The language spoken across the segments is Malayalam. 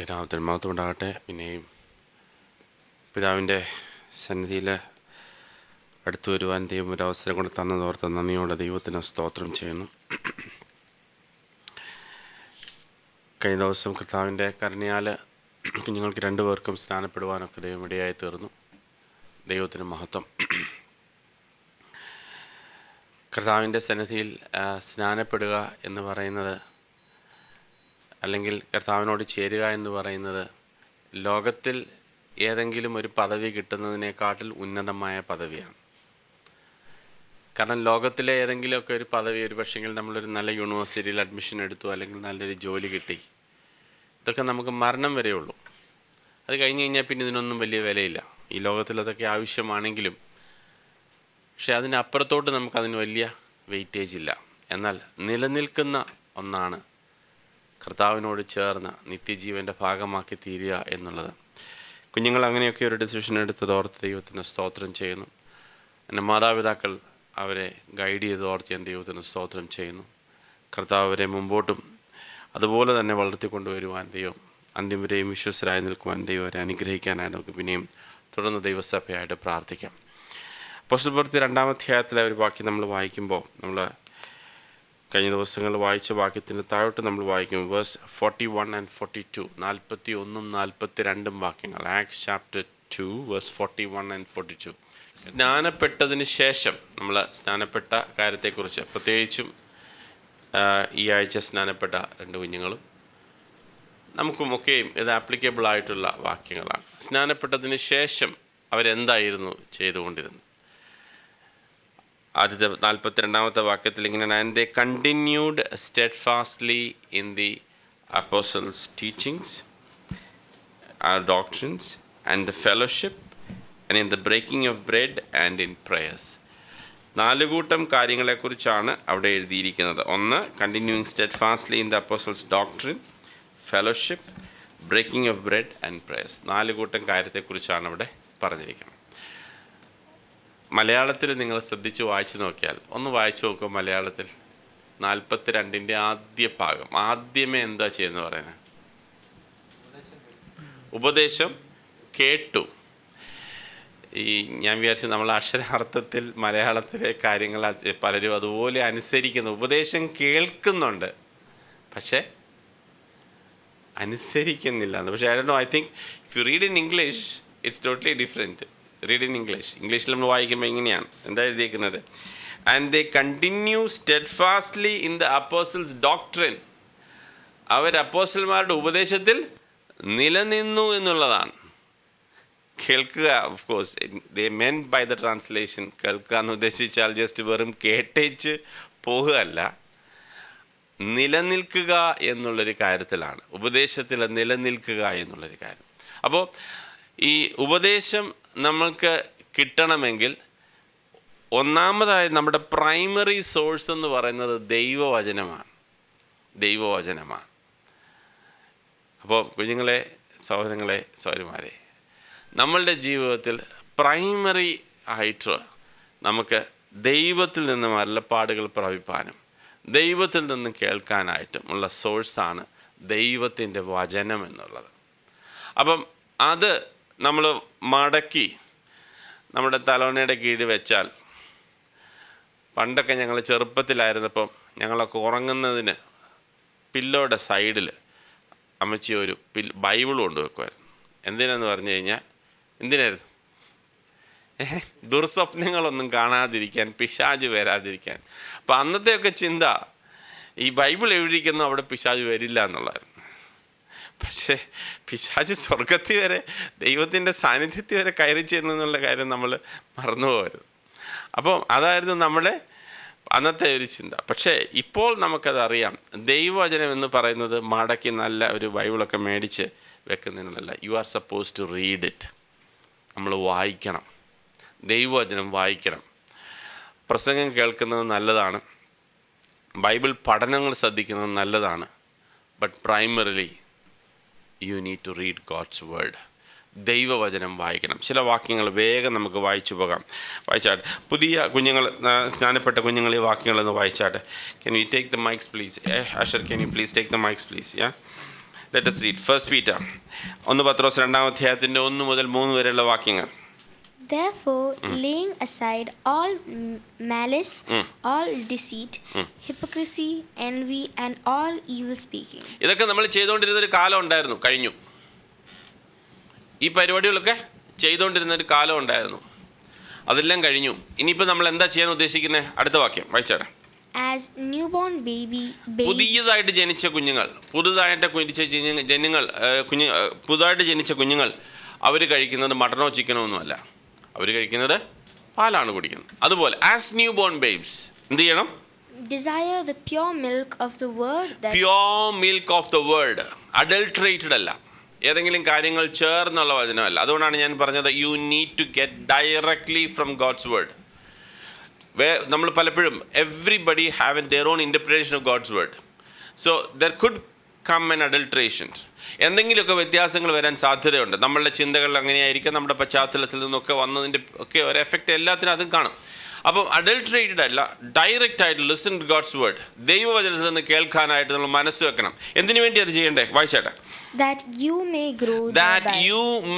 നാമത്തിന് മഹത്വം ഉണ്ടാകട്ടെ. പിന്നെയും പിതാവിൻ്റെ സന്നിധിയിൽ അടുത്തു വരുവാൻ ദൈവം ഒരു അവസരം കൊണ്ട് തന്നതോർത്ത് നന്ദിയോടെ ദൈവത്തിന് സ്തോത്രം ചെയ്യുന്നു. കഴിഞ്ഞ ദിവസം കർത്താവിൻ്റെ കരുണയാൽ കുഞ്ഞുങ്ങൾക്ക് രണ്ടുപേർക്കും സ്നാനപ്പെടുവാനൊക്കെ ദൈവം ഇടയായി തീർന്നു. ദൈവത്തിന് മഹത്വം. കർത്താവിൻ്റെ സന്നിധിയിൽ സ്നാനപ്പെടുക എന്ന് പറയുന്നത്, അല്ലെങ്കിൽ കർത്താവിനോട് ചേരുക എന്ന് പറയുന്നത്, ലോകത്തിൽ ഏതെങ്കിലും ഒരു പദവി കിട്ടുന്നതിനേക്കാട്ടിൽ ഉന്നതമായ പദവിയാണ്. കാരണം ലോകത്തിലെ ഏതെങ്കിലുമൊക്കെ ഒരു പദവി, ഒരു പക്ഷെങ്കിൽ നമ്മളൊരു നല്ല യൂണിവേഴ്സിറ്റിയിൽ അഡ്മിഷൻ എടുത്തു, അല്ലെങ്കിൽ നല്ലൊരു ജോലി കിട്ടി, ഇതൊക്കെ നമുക്ക് മരണം വരെയുള്ളൂ. അത് കഴിഞ്ഞ് കഴിഞ്ഞാൽ പിന്നെ ഇതിനൊന്നും വലിയ വിലയില്ല. ഈ ലോകത്തിൽ അതൊക്കെ ആവശ്യമാണെങ്കിലും, പക്ഷെ അതിനപ്പുറത്തോട്ട് നമുക്കതിന് വലിയ വെയിറ്റേജ് ഇല്ല. എന്നാൽ നിലനിൽക്കുന്ന ഒന്നാണ് കർത്താവിനോട് ചേർന്ന് നിത്യജീവൻ്റെ ഭാഗമാക്കി തീരുക എന്നുള്ളത്. കുഞ്ഞുങ്ങൾ അങ്ങനെയൊക്കെ ഒരു ഡിസിഷൻ എടുത്തതോർത്ത് ദൈവത്തിന് സ്തോത്രം ചെയ്യുന്നു. എൻ്റെ മാതാപിതാക്കൾ അവരെ ഗൈഡ് ചെയ്തതോർത്ത് ഞാൻ ദൈവത്തിന് സ്തോത്രം ചെയ്യുന്നു. കർത്താവ് അവരെ മുമ്പോട്ടും അതുപോലെ തന്നെ വളർത്തിക്കൊണ്ടുവരുവാൻ ദൈവം അന്ത്യം വരെയും വിശ്വസ്തരായി നിൽക്കുവാൻ ദൈവം അവരെ അനുഗ്രഹിക്കാനായിട്ട് നമുക്ക് പിന്നെയും തുടർന്ന് ദൈവസഭയായിട്ട് പ്രാർത്ഥിക്കാം. അപ്പോസ്തല പ്രവൃത്തി 2-ാം അധ്യായത്തിലെ ഒരു വാക്യം നമ്മൾ വായിക്കുമ്പോൾ, നമ്മൾ കഴിഞ്ഞ ദിവസങ്ങളിൽ വായിച്ച വാക്യത്തിന് താഴോട്ട് നമ്മൾ വായിക്കും വേഴ്സ് 41 and 42, 41ഉം 42ഉം വാക്യങ്ങൾ. Acts chapter 2 verse 41 and 42. സ്നാനപ്പെട്ടതിന് ശേഷം, നമ്മൾ സ്നാനപ്പെട്ട കാര്യത്തെക്കുറിച്ച്, പ്രത്യേകിച്ചും ഈ ആഴ്ച സ്നാനപ്പെട്ട 2 കുഞ്ഞുങ്ങളും നമുക്കുമൊക്കെയും ഇത് ആപ്ലിക്കബിൾ ആയിട്ടുള്ള വാക്യങ്ങളാണ്. സ്നാനപ്പെട്ടതിന് ശേഷം അവരെന്തായിരുന്നു ചെയ്തുകൊണ്ടിരുന്നത്? ആദ്യത്തെ 42ാമത്തെ വാക്യത്തിൽ ഇങ്ങനെയാണ്: and they continued steadfastly in the apostles' teachings, doctrines and the fellowship and in the breaking of bread and in prayers. 4 കൂട്ടം കാര്യങ്ങളെക്കുറിച്ചാണ് അവിടെ എഴുതിയിരിക്കുന്നത്. ഒന്ന്, continuing steadfastly in the apostles' doctrine, fellowship, breaking of bread and prayers. 4 കൂട്ടം കാര്യത്തെക്കുറിച്ചാണ് അവിടെ പറഞ്ഞിരിക്കുന്നത്. മലയാളത്തിൽ നിങ്ങൾ ശ്രദ്ധിച്ച് വായിച്ചു നോക്കിയാൽ, ഒന്ന് വായിച്ചു നോക്കുക മലയാളത്തിൽ 42ൻ്റെ ആദ്യ ഭാഗം. ആദ്യമേ എന്താ ചെയ്യുന്നത് പറയുന്നത്? ഉപദേശം കേട്ടു. ഞാൻ വിചാരിച്ചു നമ്മൾ അക്ഷരാർത്ഥത്തിൽ മലയാളത്തിലെ കാര്യങ്ങൾ പലരും അതുപോലെ അനുസരിക്കുന്നു. ഉപദേശം കേൾക്കുന്നുണ്ട്, പക്ഷേ അനുസരിക്കുന്നില്ല. പക്ഷേ I don't know, I think if you read in English it's totally different. Read in English. ഇംഗ്ലീഷിൽ നമ്മൾ വായിക്കുമ്പോൾ ഇങ്ങനെയാണ് എന്താ എഴുതിയിരിക്കുന്നത്: and they continue steadfastly in the apostles' doctrine. അവർ അപ്പോസ്റ്റലന്മാരുടെ ഉപദേശത്തിൽ നിലനിന്നു എന്നുള്ളതാണ്. കേൾക്കുക, of course they meant by the translation, കേൾക്കുക എന്ന് ഉദ്ദേശിച്ചാൽ ജസ്റ്റ് വെറും കേട്ടേച്ച് പോകുകയല്ല, നിലനിൽക്കുക എന്നുള്ളൊരു കാര്യത്തിലാണ്. ഉപദേശത്തിൽ നിലനിൽക്കുക എന്നുള്ളൊരു കാര്യം. അപ്പോൾ ഈ ഉപദേശം നമ്മൾക്ക് കിട്ടണമെങ്കിൽ ഒന്നാമതായി നമ്മുടെ പ്രൈമറി സോഴ്സ് എന്ന് പറയുന്നത് ദൈവവചനമാണ്. അപ്പോൾ കുഞ്ഞുങ്ങളെ, സഹോദരങ്ങളെ, സഹോദരിമാരെ, നമ്മളുടെ ജീവിതത്തിൽ പ്രൈമറി ആയിട്ട് നമുക്ക് ദൈവത്തിൽ നിന്നും അരുളപ്പാടുകൾ പ്രാപിപ്പാനും ദൈവത്തിൽ നിന്നും കേൾക്കാനായിട്ടും ഉള്ള സോഴ്സാണ് ദൈവത്തിൻ്റെ വചനം എന്നുള്ളത്. അപ്പം അത് നമ്മൾ മടക്കി നമ്മുടെ തലോണയുടെ കീഴിൽ വെച്ചാൽ, പണ്ടൊക്കെ ഞങ്ങൾ ചെറുപ്പത്തിലായിരുന്നപ്പം ഞങ്ങളൊക്കെ ഉറങ്ങുന്നതിന് പില്ലോയുടെ സൈഡിൽ അമ്മച്ചി ഒരു ബൈബിൾ കൊണ്ടുവെക്കുമായിരുന്നു. എന്തിനാന്ന് പറഞ്ഞു കഴിഞ്ഞാൽ, എന്തിനായിരുന്നു? ദുർസ്വപ്നങ്ങളൊന്നും കാണാതിരിക്കാൻ, പിശാച് വരാതിരിക്കാൻ. അപ്പം അന്നത്തെയൊക്കെ ചിന്ത, ഈ ബൈബിൾ എഴുതിയിരിക്കുന്നു അവിടെ പിശാച് വരില്ല എന്നുള്ളതായിരുന്നു. പക്ഷേ പിശാച് സ്വർഗത്തിൽ വരെ, ദൈവത്തിൻ്റെ സാന്നിധ്യത്തിൽ വരെ കയറി ചെന്നു എന്നുള്ള കാര്യം നമ്മൾ മറന്നുപോകരുത്. അപ്പോൾ അതായിരുന്നു നമ്മുടെ അന്നത്തെ ഒരു ചിന്ത. പക്ഷേ ഇപ്പോൾ നമുക്കതറിയാം, ദൈവവചനം എന്ന് പറയുന്നത് മടക്കി നല്ല ഒരു ബൈബിളൊക്കെ മേടിച്ച് വെക്കുന്നതിനുള്ള, you are supposed to read it. നമ്മൾ വായിക്കണം, ദൈവവചനം വായിക്കണം. പ്രസംഗം കേൾക്കുന്നത് നല്ലതാണ്, ബൈബിൾ പഠനങ്ങൾ ശ്രദ്ധിക്കുന്നത് നല്ലതാണ്. But primarily you need to read God's word. ദൈവവചനം വായിക്കണം. ചില വാക്യങ്ങൾ വേഗം നമുക്ക് വായിച്ചു പോകാം. വായിച്ചാട്ടെ. പുതിയ കുഞ്ഞുങ്ങൾ, സ്നാനപ്പെട്ട കുഞ്ഞുങ്ങൾ ഈ വാക്യങ്ങളൊന്ന് വായിച്ചാട്ടെ. Can we take the mics please? Asher, can you please take the mics please? Yeah. Let us read first Peter 1 പത്രോസ് 2-ാം അധ്യായത്തിൻ്റെ 1 മുതൽ 3 വരെയുള്ള വാക്യങ്ങൾ. Therefore, laying aside all malice, all deceit, hypocrisy, envy, and all evil speaking. ഇതൊക്കെ നമ്മൾ ചെയ്തുകൊണ്ടിരുന്ന ഒരു കാലം ഉണ്ടായിരുന്നു, കഴിഞ്ഞു. ഈ പരിപാടികളൊക്കെ ചെയ്തുകൊണ്ടിരുന്ന ഒരു കാലം ഉണ്ടായിരുന്നു, അതെല്ലാം കഴിഞ്ഞു. ഇനിയിപ്പോൾ നമ്മൾ എന്താ ചെയ്യാൻ ഉദ്ദേശിക്കുന്നത്? അടുത്ത വാക്യം വായിച്ചാട്ടെ. As newborn babes, പുതിയതായിട്ട് ജനിച്ച കുഞ്ഞുങ്ങൾ, പുതുതായിട്ട് ജനിച്ച കുഞ്ഞുങ്ങൾ അവർ കഴിക്കുന്നത് മട്ടനോ ചിക്കനോ ഒന്നുമല്ല, അവർ കഴിക്കുന്നത് പാലാണ് കുടിക്കുന്നത്. അതുപോലെ ആസ് ന്യൂ ബോൺ ബേബ്സ് എന്ത് ചെയ്യണം? desire the pure milk of the word. Pure milk of the word, adulterated അല്ല, ഏതെങ്കിലും കാര്യങ്ങൾ ചേർന്നുള്ള വചനമല്ല. അതുകൊണ്ടാണ് ഞാൻ പറഞ്ഞത് you need to get directly from God's word. നമ്മൾ പലപ്പോഴും everybody have their own interpretation of God's word. So there could come an adulteration. എന്തെങ്കിലുമൊക്കെ വ്യത്യാസങ്ങൾ വരാൻ സാധ്യതയുണ്ട്. നമ്മളുടെ ചിന്തകൾ അങ്ങനെയായിരിക്കും, നമ്മുടെ പശ്ചാത്തലത്തിൽ നിന്നൊക്കെ വന്നതിൻ്റെ ഒക്കെ ഒരു എഫക്റ്റ് എല്ലാത്തിനും അതും കാണും. അപ്പം അഡൾട്രേറ്റഡ് അല്ല, ഡയറക്റ്റ് ആയിട്ട് ലിസൺ ടു ഗോഡ്സ് വേർഡ്, ദൈവവചനത്തിൽ നിന്ന് കേൾക്കാനായിട്ട് നമ്മൾ മനസ്സ് വെക്കണം. എന്തിനു വേണ്ടി അത് ചെയ്യണ്ടേ? വായിച്ചാട്ടെ. that you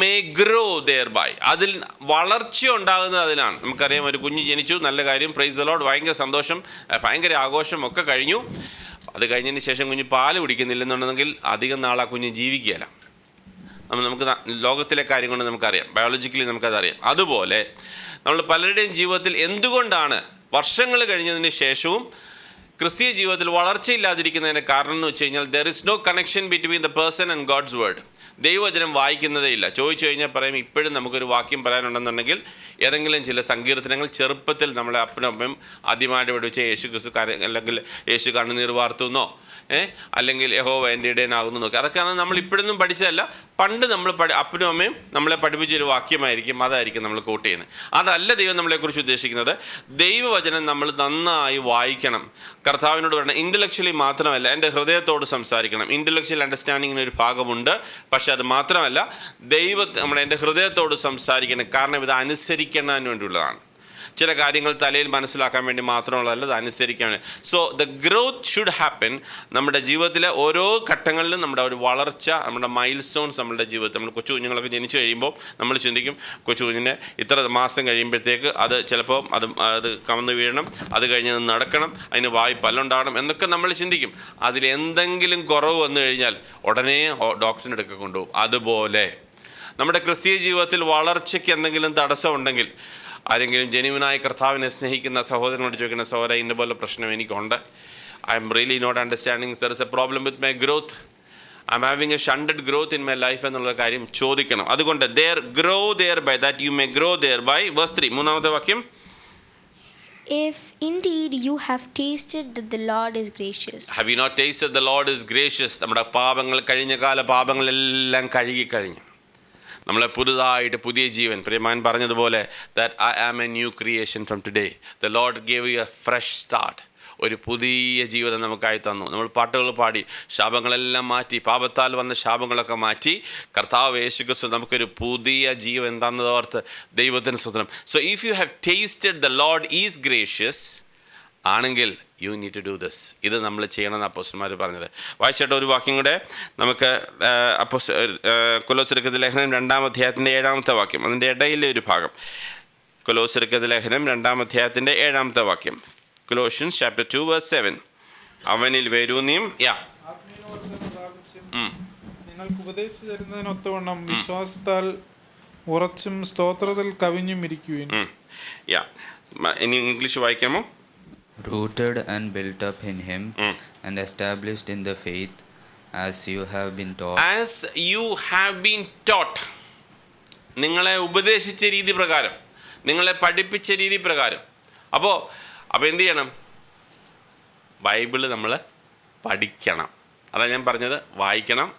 may grow thereby. അതിൽ വളർച്ച ഉണ്ടാകുന്നത് അതിലാണ്. നമുക്കറിയാം, ഒരു കുഞ്ഞ് ജനിച്ചു, നല്ല കാര്യം, പ്രൈസ് ദി ലോർഡ്, ഭയങ്കര സന്തോഷം, ഭയങ്കര ആഘോഷം ഒക്കെ കഴിഞ്ഞു. അത് കഴിഞ്ഞതിന് ശേഷം കുഞ്ഞ് പാല് കുടിക്കുന്നില്ലെന്നുണ്ടെങ്കിൽ അധികം നാൾ ആ കുഞ്ഞ് ജീവിക്കുകയില്ല. നമുക്ക് ലോകത്തിലെ കാര്യം കൊണ്ട് നമുക്കറിയാം, ബയോളജിക്കലി നമുക്കതറിയാം. അതുപോലെ നമ്മൾ പലരുടെയും ജീവിതത്തിൽ എന്തുകൊണ്ടാണ് വർഷങ്ങൾ കഴിഞ്ഞതിന് ശേഷവും ക്രിസ്തീയ ജീവിതത്തിൽ വളർച്ചയില്ലാതിരിക്കുന്നതിൻ്റെ കാരണം എന്ന് വെച്ച് കഴിഞ്ഞാൽ there is no connection between the person and God's word. ദൈവവചനം വായിക്കുന്നതേ ഇല്ല. ചോദിച്ചു കഴിഞ്ഞാൽ പറയും, ഇപ്പോഴും നമുക്കൊരു വാക്യം പറയാനുണ്ടെന്നുണ്ടെങ്കിൽ ഏതെങ്കിലും ചില സങ്കീർത്തനങ്ങൾ ചെറുപ്പത്തിൽ നമ്മളെ അപ്പനും അമ്മയും ആദ്യമായിട്ട് പഠിപ്പിച്ച യേശു ക്രിസ്തു അല്ലെങ്കിൽ യേശു കണ്ണുനീർ വാർത്തുന്നോ അല്ലെങ്കിൽ യഹോവ എൻ്റെ ഇടയനാകുന്നു നോക്കി, അതൊക്കെ നമ്മൾ ഇപ്പോഴൊന്നും പഠിച്ചതല്ല. പണ്ട് നമ്മൾ അപ്പനും അമ്മയും നമ്മളെ പഠിപ്പിച്ചൊരു വാക്യമായിരിക്കും, അതായിരിക്കും നമ്മൾ കോട്ട് ചെയ്യുന്നത്. അതല്ല ദൈവം നമ്മളെക്കുറിച്ച് ഉദ്ദേശിക്കുന്നത്. ദൈവവചനം നമ്മൾ നന്നായി വായിക്കണം. കർത്താവിനോട് പറയണം, ഇൻ്റലക്ച്വലി മാത്രമല്ല, എൻ്റെ ഹൃദയത്തോട് സംസാരിക്കണം. ഇൻ്റലക്ച്വൽ അണ്ടർസ്റ്റാൻഡിങ്ങിന് ഒരു ഭാഗമുണ്ട്, പക്ഷെ അത് മാത്രമല്ല, നമ്മുടെ എൻ്റെ ഹൃദയത്തോട് സംസാരിക്കണം. കാരണം ഇത് അനുസരിക്കാൻ വേണ്ടിയുള്ളതാണ്. ചില കാര്യങ്ങൾ തലയിൽ മനസ്സിലാക്കാൻ വേണ്ടി മാത്രമുള്ളതല്ല, അത് അനുസരിക്കാൻ വേണ്ടി. So the growth should happen. നമ്മുടെ ജീവിതത്തിലെ ഓരോ ഘട്ടങ്ങളിലും നമ്മുടെ ഒരു വളർച്ച, നമ്മുടെ മൈൽ സ്റ്റോൺസ് നമ്മുടെ ജീവിതത്തിൽ. നമ്മൾ കൊച്ചു കുഞ്ഞുങ്ങളൊക്കെ ജനിച്ചു കഴിയുമ്പോൾ നമ്മൾ ചിന്തിക്കും, കൊച്ചു കുഞ്ഞിനെ ഇത്ര മാസം കഴിയുമ്പോഴത്തേക്ക് അത് ചിലപ്പോൾ അത് കമന്ന് വീഴണം, അത് കഴിഞ്ഞ് നടക്കണം, അതിന് വായി പല്ലുണ്ടാകണം എന്നൊക്കെ നമ്മൾ ചിന്തിക്കും. അതിലെന്തെങ്കിലും കുറവ് വന്നു കഴിഞ്ഞാൽ ഉടനെ ഡോക്ടറിൻ്റെ അടുക്ക കൊണ്ടുപോകും. അതുപോലെ നമ്മുടെ ക്രിസ്തീയ ജീവിതത്തിൽ വളർച്ചയ്ക്ക് എന്തെങ്കിലും തടസ്സം ഉണ്ടെങ്കിൽ, ആരെങ്കിലും ജെന്യുവനായി കർത്താവിനെ സ്നേഹിക്കുന്ന സഹോദരനോട് ചോദിക്കുന്ന, സഹോദരൻ ഇന്ന പോലെ പ്രശ്നം എനിക്കുണ്ട്, I am really not understanding, there is a problem with my growth, I am having a stunted growth in my life എന്നുള്ള കാര്യം ചോദിക്കണം. അതുകൊണ്ട് grow thereby, that you may grow thereby. Verse 3, മൂന്നാമത്തെ വാക്യം. If indeed you have tasted that the Lord is gracious. Have you not tasted the Lord is gracious? നമ്മുടെ പാപങ്ങൾ, കഴിഞ്ഞ കാല പാപങ്ങളെല്ലാം കഴുകിക്കഴിഞ്ഞു. നമ്മളെ പുതുതായിട്ട് പുതിയ ജീവൻ, പ്രിയമാൻ പറഞ്ഞതുപോലെ, that I am a new creation from today. The Lord gave you a fresh start. ഒരു പുതിയ ജീവിതം നമുക്കായി തന്നു. നമ്മൾ പാട്ടുകൾ പാടി ശാപങ്ങളെല്ലാം മാറ്റി, പാപത്താൽ വന്ന ശാപങ്ങളൊക്കെ മാറ്റി കർത്താവ് യേശു ക്രിസ്തു നമുക്കൊരു പുതിയ ജീവൻ തന്നതോർത്ത് ദൈവത്തിന് സ്തോത്രം. So if you have tasted the Lord is gracious ആണെങ്കിൽ you need to do this. ഇത് നമ്മൾ ചെയ്യണമെന്ന് അപ്പോസ്തലന്മാർ പറഞ്ഞത്. വായിച്ചിട്ട് ഒരു വാക്യം കൂടെ നമുക്ക് കൊലോസ്യർക്കെഴുതിയ ലേഖനം 2-ാം അധ്യായത്തിൻ്റെ 7-ാമത്തെ വാക്യം, അതിൻ്റെ ഇടയിലെ ഒരു ഭാഗം. കൊലോസ്യർക്കെഴുതിയ ലേഖനം 2-ാം അധ്യായത്തിൻ്റെ 7-ാമത്തെ വാക്യം, Colossians chapter 2 verse 7. അവനിൽ വേരൂന്നിയും നിങ്ങൾക്ക് ഉപദേശിച്ചു തരുന്നതിനൊത്തവണ്ണം വിശ്വാസത്താൽ ഉറച്ചും സ്തോത്രത്തിൽ കവിഞ്ഞും ഇരിക്കുവിൻ. ഇനി English വായിക്കാമോ? Rooted and built up in him and established in the faith as you have been taught. As you have been taught. നിങ്ങളെ ഉപദേശിച്ച രീതി പ്രകാരം, നിങ്ങളെ പഠിപ്പിച്ച രീതി പ്രകാരം. അപ്പോൾ എന്ത് ചെയ്യണം? ബൈബിള് നമ്മൾ പഠിക്കണം. അതാണ് ഞാൻ പറഞ്ഞത്, വായിക്കണം,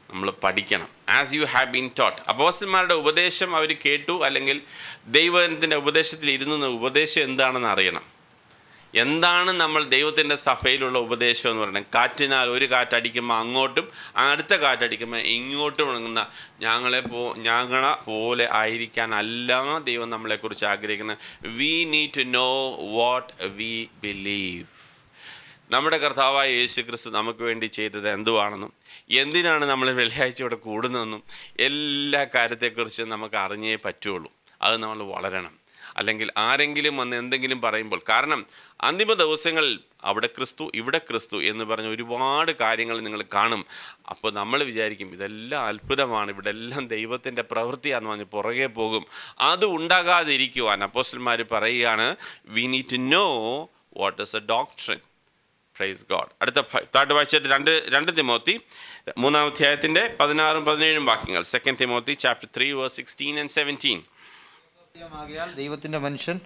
നമ്മൾ പഠിക്കണം. As you have been taught. അപ്പോസ്തലന്മാരുടെ ഉപദേശം അവർ കേട്ടു, അല്ലെങ്കിൽ ദൈവത്തിൻ്റെ ഉപദേശത്തിൽ ഇരുന്ന് ഉപദേശം എന്താണെന്ന് അറിയണം. എന്താണ് നമ്മൾ ദൈവത്തിൻ്റെ സഭയിലുള്ള ഉപദേശം എന്ന് പറയുന്നത്? കാറ്റിനാൽ ഒരു കാറ്റടിക്കുമ്പോൾ അങ്ങോട്ടും, അടുത്ത കാറ്റടിക്കുമ്പോൾ ഇങ്ങോട്ടും ഇണങ്ങുന്ന ഞങ്ങളെ പോലെ ആയിരിക്കാനല്ല ദൈവം നമ്മളെക്കുറിച്ച് ആഗ്രഹിക്കുന്നത്. We need to know what we believe. നമ്മുടെ കർത്താവായ യേശു ക്രിസ്തു നമുക്ക് വേണ്ടി ചെയ്തത് എന്തുവാണെന്നും എന്തിനാണ് നമ്മൾ വെള്ളിയാഴ്ച ഇവിടെ കൂടുന്നതെന്നും എല്ലാ കാര്യത്തെക്കുറിച്ചും നമുക്ക് അറിഞ്ഞേ പറ്റുള്ളൂ. അത് നമ്മൾ വളരണം. അല്ലെങ്കിൽ ആരെങ്കിലും വന്ന് എന്തെങ്കിലും പറയുമ്പോൾ, കാരണം അന്തിമ ദിവസങ്ങളിൽ അവിടെ ക്രിസ്തു ഇവിടെ ക്രിസ്തു എന്ന് പറഞ്ഞ ഒരുപാട് കാര്യങ്ങൾ നിങ്ങൾ കാണും. അപ്പോൾ നമ്മൾ വിചാരിക്കും ഇതെല്ലാം അത്ഭുതമാണ്, ഇവിടെ എല്ലാം ദൈവത്തിൻ്റെ പ്രവൃത്തിയാണെന്ന് പറഞ്ഞ് പുറകെ പോകും. അത് ഉണ്ടാകാതിരിക്കുവാൻ അപ്പോസ്തലന്മാർ പറയുകയാണ്, we need to know what is a doctrine. Praise God. അടുത്ത താട്ട് വായിച്ചിട്ട് രണ്ട് തിമോത്തി 3-ാം അധ്യായത്തിൻ്റെ 16-17 വാക്യങ്ങൾ. 2 Timothy chapter 3 verse 16 and 17. ദൈവത്തിന്റെ മനുഷ്യൻ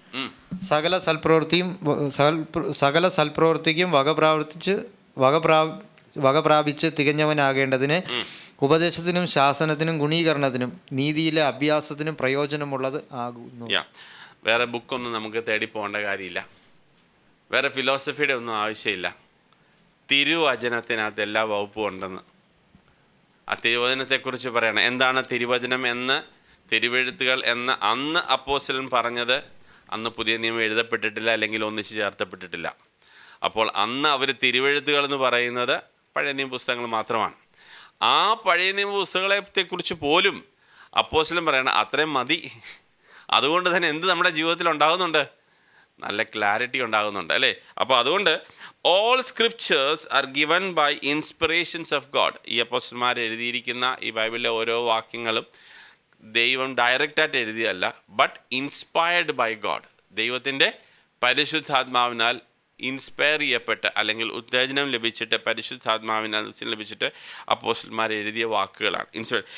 സകല സൽപ്രവൃത്തിക്കും വകപ്രാപിച്ച് തികഞ്ഞവനാകേണ്ടതിന് ഉപദേശത്തിനും ശാസനത്തിനും ഗുണീകരണത്തിനും നീതിയിലെ അഭ്യാസത്തിനും പ്രയോജനമുള്ളത് ആകുന്നു. വേറെ ബുക്കൊന്നും നമുക്ക് തേടി പോകേണ്ട കാര്യമില്ല, വേറെ ഫിലോസഫിയുടെ ഒന്നും ആവശ്യമില്ല. തിരുവചനത്തിനകത്ത് എല്ലാ വകുപ്പും ഉണ്ടെന്ന്. ആ തിരുവചനത്തെക്കുറിച്ച് പറയണം. എന്താണ് തിരുവചനം എന്ന്, തിരുവെഴുത്തുകൾ എന്ന് അന്ന് അപ്പോസ്തലൻ പറഞ്ഞത് അന്ന് പുതിയ നിയമം എഴുതപ്പെട്ടിട്ടില്ല, അല്ലെങ്കിൽ ഒന്നിച്ച് ചേർത്തപ്പെട്ടിട്ടില്ല. അപ്പോൾ അന്ന് അവർ തിരുവെഴുത്തുകൾ എന്ന് പറയുന്നത് പഴയ നിയമ പുസ്തകങ്ങൾ മാത്രമാണ്. ആ പഴയ നിയമ പുസ്തകത്തെക്കുറിച്ച് പോലും അപ്പോസ്തലൻ പറയണം അത്രയും മതി. അതുകൊണ്ട് തന്നെ എന്ത് നമ്മുടെ ജീവിതത്തിൽ ഉണ്ടാകുന്നുണ്ട്? നല്ല ക്ലാരിറ്റി ഉണ്ടാകുന്നുണ്ട്, അല്ലേ? അപ്പോൾ അതുകൊണ്ട് all scriptures are given by inspirations of God. ഈ അപ്പോസ്തലന്മാർ എഴുതിയിരിക്കുന്ന ഈ ബൈബിളിലെ ഓരോ വാക്യങ്ങളും ദൈവം ഡയറക്റ്റായിട്ട് എഴുതിയല്ല, ബട്ട് ഇൻസ്പയർഡ് ബൈ ഗോഡ്. ദൈവത്തിൻ്റെ പരിശുദ്ധാത്മാവിനാൽ ഇൻസ്പയർ ചെയ്യപ്പെട്ട്, അല്ലെങ്കിൽ ഉത്തേജനം ലഭിച്ചിട്ട്, പരിശുദ്ധാത്മാവിനാൽ ലഭിച്ചിട്ട് അപ്പോസ്തലന്മാർ എഴുതിയ വാക്കുകളാണ്. Inspired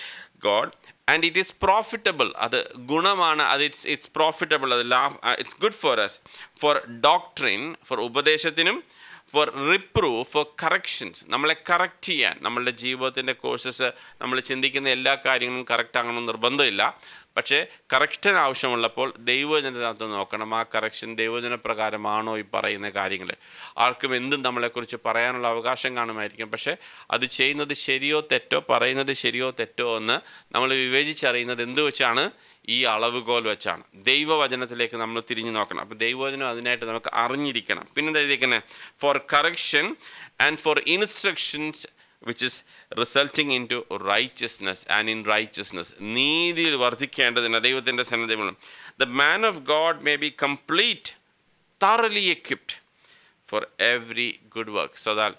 God and it is profitable. അത് ഗുണമാണ്, അത് ഇറ്റ്സ് പ്രോഫിറ്റബിൾ, അത് it's good for us, for doctrine, for ഉപദേശത്തിനും, ഫോർ റിപ്രൂവ്, ഫോർ കറക്ഷൻസ്, നമ്മളെ കറക്റ്റ് ചെയ്യാൻ. നമ്മളുടെ ജീവിതത്തിൻ്റെ കോഴ്സസ്, നമ്മൾ ചിന്തിക്കുന്ന എല്ലാ കാര്യങ്ങളും കറക്റ്റ് ആകണമെന്ന് നിർബന്ധമില്ല. പക്ഷേ കറക്ഷൻ ആവശ്യമുള്ളപ്പോൾ ദൈവവചനത്തിനകത്ത് നോക്കണം, ആ കറക്ഷൻ ദൈവവചനപ്രകാരമാണോ ഈ പറയുന്ന കാര്യങ്ങൾ. ആർക്കും എന്തും നമ്മളെക്കുറിച്ച് പറയാനുള്ള അവകാശം കാണുമായിരിക്കും, പക്ഷേ അത് ചെയ്യുന്നത് ശരിയോ തെറ്റോ, പറയുന്നത് ശരിയോ തെറ്റോ എന്ന് നമ്മൾ വിവേചിച്ചറിയുന്നത് എന്ത് വെച്ചാണ്? ഈ അളവുകോൽ വെച്ചാണ്. ദൈവവചനത്തിലേക്ക് നമ്മൾ തിരിഞ്ഞു നോക്കണം. അപ്പോൾ ദൈവവചനം അതിനായിട്ട് നമുക്ക് അറിഞ്ഞിരിക്കണം. പിന്നെ എഴുതിയിരിക്കുന്നത് for correction and for instructions which is resulting into righteousness, and in righteousness നീതിയിൽ വർദ്ധിക്കേണ്ടതിന് ദൈവത്തിൻ്റെ സന്നിധിയിലും the man of God may be complete, thoroughly equipped for every good work. so that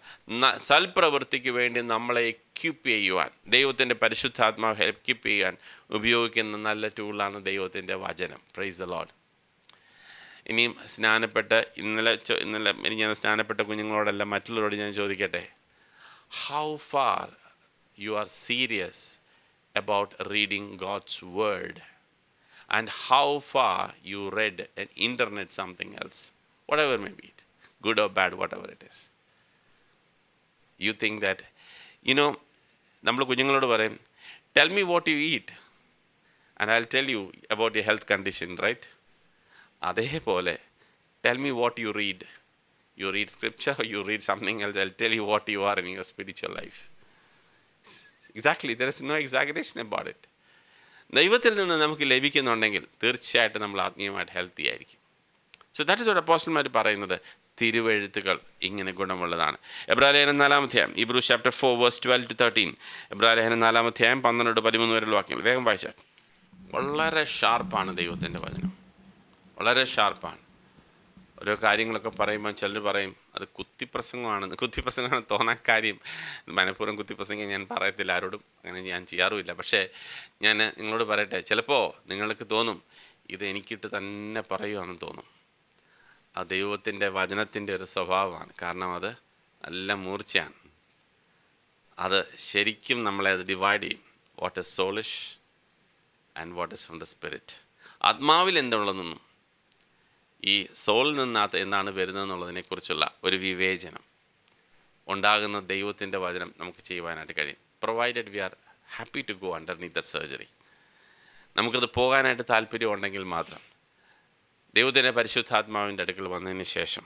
സൽപ്രവൃത്തിക്ക് വേണ്ടി നമ്മളെ എക്യുപ്പ് ചെയ്യുവാൻ, ദൈവത്തിൻ്റെ പരിശുദ്ധാത്മാവ് എക്യുപ്പ് ചെയ്യാൻ ഉപയോഗിക്കുന്ന നല്ല ടൂളാണ് ദൈവത്തിൻ്റെ വചനം. Price the Lord. ഇനിയും സ്നാനപ്പെട്ട് ഇന്നലെ ഞാൻ സ്നാനപ്പെട്ട കുഞ്ഞുങ്ങളോടെല്ലാം മറ്റുള്ളവരോട് ഞാൻ ചോദിക്കട്ടെ, how far you are serious about reading God's word, and how far you read an internet something else, whatever may be it, good or bad, whatever it is. You think that, നമ്മൾ കുഞ്ഞുങ്ങളോട് പറയും, tell me what you eat and I'll tell you about your health condition, right? അതേപോലെ tell me what you read. You read scripture or you read something else, I'll tell you what you are in your spiritual life. Exactly, there is no exaggeration about it. ദൈവത്തിൽ നിന്ന് നമുക്ക് ലഭിക്കുന്നുണ്ടെങ്കിൽ തീർച്ചയായിട്ടും നമ്മൾ ആത്മീയമായിട്ട് ഹെൽത്തി ആയിരിക്കും. സോ ദാറ്റ് ഇസ് വാട്ട് അപ്പോസ്തലന്മാർ പറയുന്നത്. തിരുവെഴുത്തുകൾ ഇങ്ങനെ ഗുണമുള്ളതാണ്. എബ്രായലേഖനം 4-ാം അധ്യായം, Hebrews chapter 4 verse 12 to 13. എബ്രായലേഖനം 4-ാം അധ്യായം 12-13 വരെയുള്ള വാക്യങ്ങൾ വേഗം വായിച്ചാൽ. വളരെ ഷാർപ്പാണ് ദൈവത്തിൻ്റെ വചനം, വളരെ ഷാർപ്പാണ്. ഓരോ കാര്യങ്ങളൊക്കെ പറയുമ്പോൾ ചിലർ പറയും അത് കുത്തിപ്രസംഗമാണെന്ന്. കുത്തിപ്രസംഗമാണ് തോന്നാൻ കാര്യം, മനഃപൂർവ്വം കുത്തിപ്രസംഗം ഞാൻ പറയത്തില്ല, ആരോടും അങ്ങനെ ഞാൻ ചെയ്യാറുമില്ല. പക്ഷേ ഞാൻ നിങ്ങളോട് പറയട്ടെ, ചിലപ്പോൾ നിങ്ങൾക്ക് തോന്നും ഇത് എനിക്കിട്ട് തന്നെ പറയുകയാണെന്ന് തോന്നും. ആ ദൈവത്തിൻ്റെ വചനത്തിൻ്റെ ഒരു സ്വഭാവമാണ്. കാരണം അത് നല്ല മൂർച്ചയാണ്. അത് ശരിക്കും നമ്മളെ അത് ഡിവൈഡ് ചെയ്യും. What is സോളിഷ് and what is from the spirit. ആത്മാവിൽ എന്തുള്ളതെന്നും ഈ സോളിൽ നിന്നകത്ത് എന്താണ് വരുന്നതെന്നുള്ളതിനെക്കുറിച്ചുള്ള ഒരു വിവേചനം ഉണ്ടാകുന്ന ദൈവത്തിൻ്റെ വചനം നമുക്ക് ചെയ്യുവാനായിട്ട് കഴിയും. Provided we are happy to go underneath the surgery. നമുക്കത് പോകാനായിട്ട് താല്പര്യമുണ്ടെങ്കിൽ മാത്രം. ദൈവത്തിൻ്റെ പരിശുദ്ധാത്മാവിൻ്റെ അടുക്കൽ വന്നതിന് ശേഷം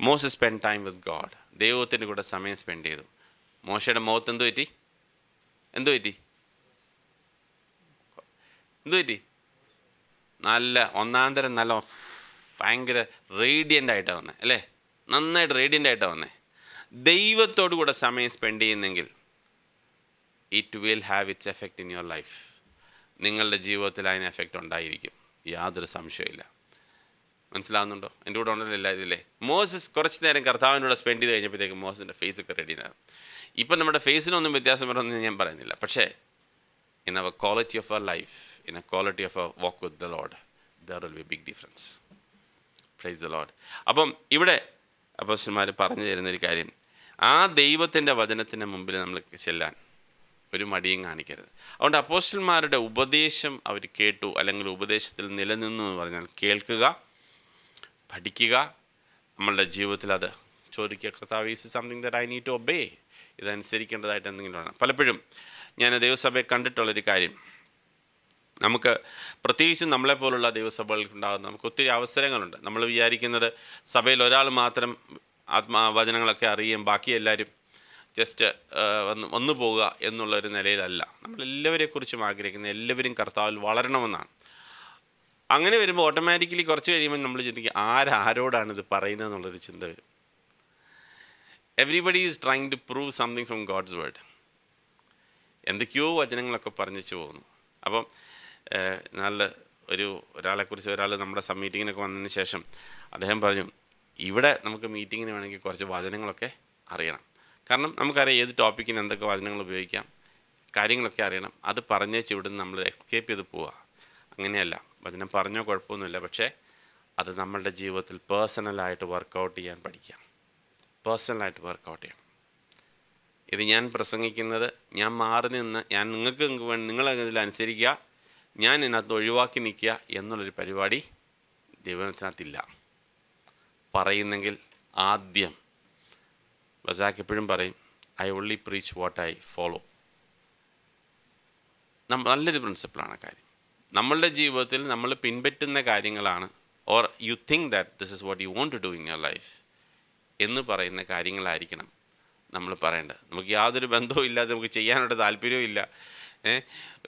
Moses spend time with God. ദൈവത്തിൻ്റെ കൂടെ സമയം സ്പെൻഡ് ചെയ്തു. മോശയുടെ മുഖത്ത് എന്തു പറ്റി? നല്ല ഒന്നാന്തരം നല്ല ഭയങ്കര റേഡിയൻ്റ് ആയിട്ടാണ് വന്നത്, അല്ലേ? നന്നായിട്ട് റേഡിയൻ്റ് ആയിട്ടാണ് വന്നേ. ദൈവത്തോടു കൂടെ സമയം സ്പെൻഡ് ചെയ്യുന്നെങ്കിൽ it will have its effect in your life. നിങ്ങളുടെ ജീവിതത്തിൽ അതിന് എഫക്റ്റ് ഉണ്ടായിരിക്കും, യാതൊരു സംശയമില്ല. മനസ്സിലാവുന്നുണ്ടോ? എൻ്റെ കൂടെ ഉണ്ടല്ലോ എല്ലാവരും അല്ലേ? മോസസ് കുറച്ച് നേരം കർത്താവിനോട് സ്പെൻഡ് ചെയ്ത് കഴിഞ്ഞപ്പോഴത്തേക്കും മോസസിൻ്റെ ഫേസൊക്കെ റെഡിയാണ്. ഇപ്പം നമ്മുടെ ഫേസിനൊന്നും വ്യത്യാസം വരുമെന്ന് ഞാൻ പറയുന്നില്ല, പക്ഷേ in our quality of our life, in a quality of our walk with the Lord, there will be a big difference. Praise the Lord. അപ്പം ഇവിടെ അപ്പോസ്തലന്മാർ പറഞ്ഞു തരുന്നൊരു കാര്യം, ആ ദൈവത്തിൻ്റെ വചനത്തിൻ്റെ മുമ്പിൽ നമ്മൾ ചെല്ലാൻ ഒരു മടിയും കാണിക്കരുത്. അതുകൊണ്ട് അപ്പോസ്തലന്മാരുടെ ഉപദേശം അവർ കേട്ടു, അല്ലെങ്കിൽ ഉപദേശത്തിൽ നിലനിന്നു എന്ന് പറഞ്ഞാൽ കേൾക്കുക, പഠിക്കുക, നമ്മളുടെ ജീവിതത്തിൽ അത് ചോദിക്കുക, കർത്താവ് is something that I need to obey, ഇതനുസരിക്കേണ്ടതായിട്ട് എന്തെങ്കിലും വേണം. പലപ്പോഴും ഞാൻ ദൈവസഭയെ കണ്ടിട്ടുള്ളൊരു കാര്യം, നമുക്ക് പ്രത്യേകിച്ച് നമ്മളെപ്പോലുള്ള ദൈവസഭകൾക്കുണ്ടാകുന്ന നമുക്ക് ഒത്തിരി അവസരങ്ങളുണ്ട്. നമ്മൾ വിചാരിക്കുന്നത് സഭയിൽ ഒരാൾ മാത്രം വചനങ്ങളൊക്കെ അറിയും, ബാക്കി എല്ലാവരും ജസ്റ്റ് വന്നു പോവുക എന്നുള്ളൊരു നിലയിലല്ല. നമ്മളെല്ലാവരെക്കുറിച്ചും ആഗ്രഹിക്കുന്നത് എല്ലാവരും കർത്താവിൽ വളരണമെന്നാണ്. അങ്ങനെ വരുമ്പോൾ ഓട്ടോമാറ്റിക്കലി കുറച്ച് കഴിയുമ്പോൾ നമ്മൾ ചിന്തിക്കും, ആരോടാണിത് പറയുന്നത് എന്നുള്ളൊരു ചിന്ത വരും. Everybody is trying to prove something from God's word. എന്തൊക്കെയോ വചനങ്ങളൊക്കെ പറഞ്ഞിച്ചു പോകുന്നു. അപ്പം ഒരാളെക്കുറിച്ച് ഒരാൾ നമ്മുടെ മീറ്റിങ്ങിനൊക്കെ വന്നതിന് ശേഷം അദ്ദേഹം പറഞ്ഞു, ഇവിടെ നമുക്ക് മീറ്റിങ്ങിന് വേണമെങ്കിൽ കുറച്ച് വചനങ്ങളൊക്കെ അറിയണം. കാരണം നമുക്കറിയാം ഏത് ടോപ്പിക്കിന് എന്തൊക്കെ വചനങ്ങൾ ഉപയോഗിക്കാം, കാര്യങ്ങളൊക്കെ അറിയണം. അത് പറഞ്ഞേച്ച് ഇവിടുന്ന് നമ്മൾ എസ്കേപ്പ് ചെയ്ത് പോവുക. അങ്ങനെയല്ല, വചനം പറഞ്ഞോ കുഴപ്പമൊന്നുമില്ല, പക്ഷേ അത് നമ്മളുടെ ജീവിതത്തിൽ പേഴ്സണലായിട്ട് വർക്കൗട്ട് ചെയ്യാൻ പഠിക്കാം. പേഴ്സണലായിട്ട് വർക്കൗട്ട് ചെയ്യണം. ഇത് ഞാൻ പ്രസംഗിക്കുന്നത്, ഞാൻ മാറി നിന്ന് ഞാൻ നിങ്ങളതിൽ അനുസരിക്കുക, ഞാൻ ഇതിനകത്ത് ഒഴിവാക്കി നിൽക്കുക എന്നുള്ളൊരു പരിപാടി ദൈവത്തിനകത്തില്ല. പറയുന്നെങ്കിൽ ആദ്യം ബസാക്ക് എപ്പോഴും പറയും, I only preach what I follow. നല്ലൊരു പ്രിൻസിപ്പിളാണ് കാര്യം. നമ്മളുടെ ജീവിതത്തിൽ നമ്മൾ പിൻപറ്റുന്ന കാര്യങ്ങളാണ്, or you think that this is what you want to do in your life എന്ന് പറയുന്ന കാര്യങ്ങളായിരിക്കണം നമ്മൾ പറയേണ്ടത്. നമുക്ക് യാതൊരു ബന്ധവും ഇല്ലാതെ നമുക്ക് ചെയ്യാനുള്ള താല്പര്യവും ഇല്ല,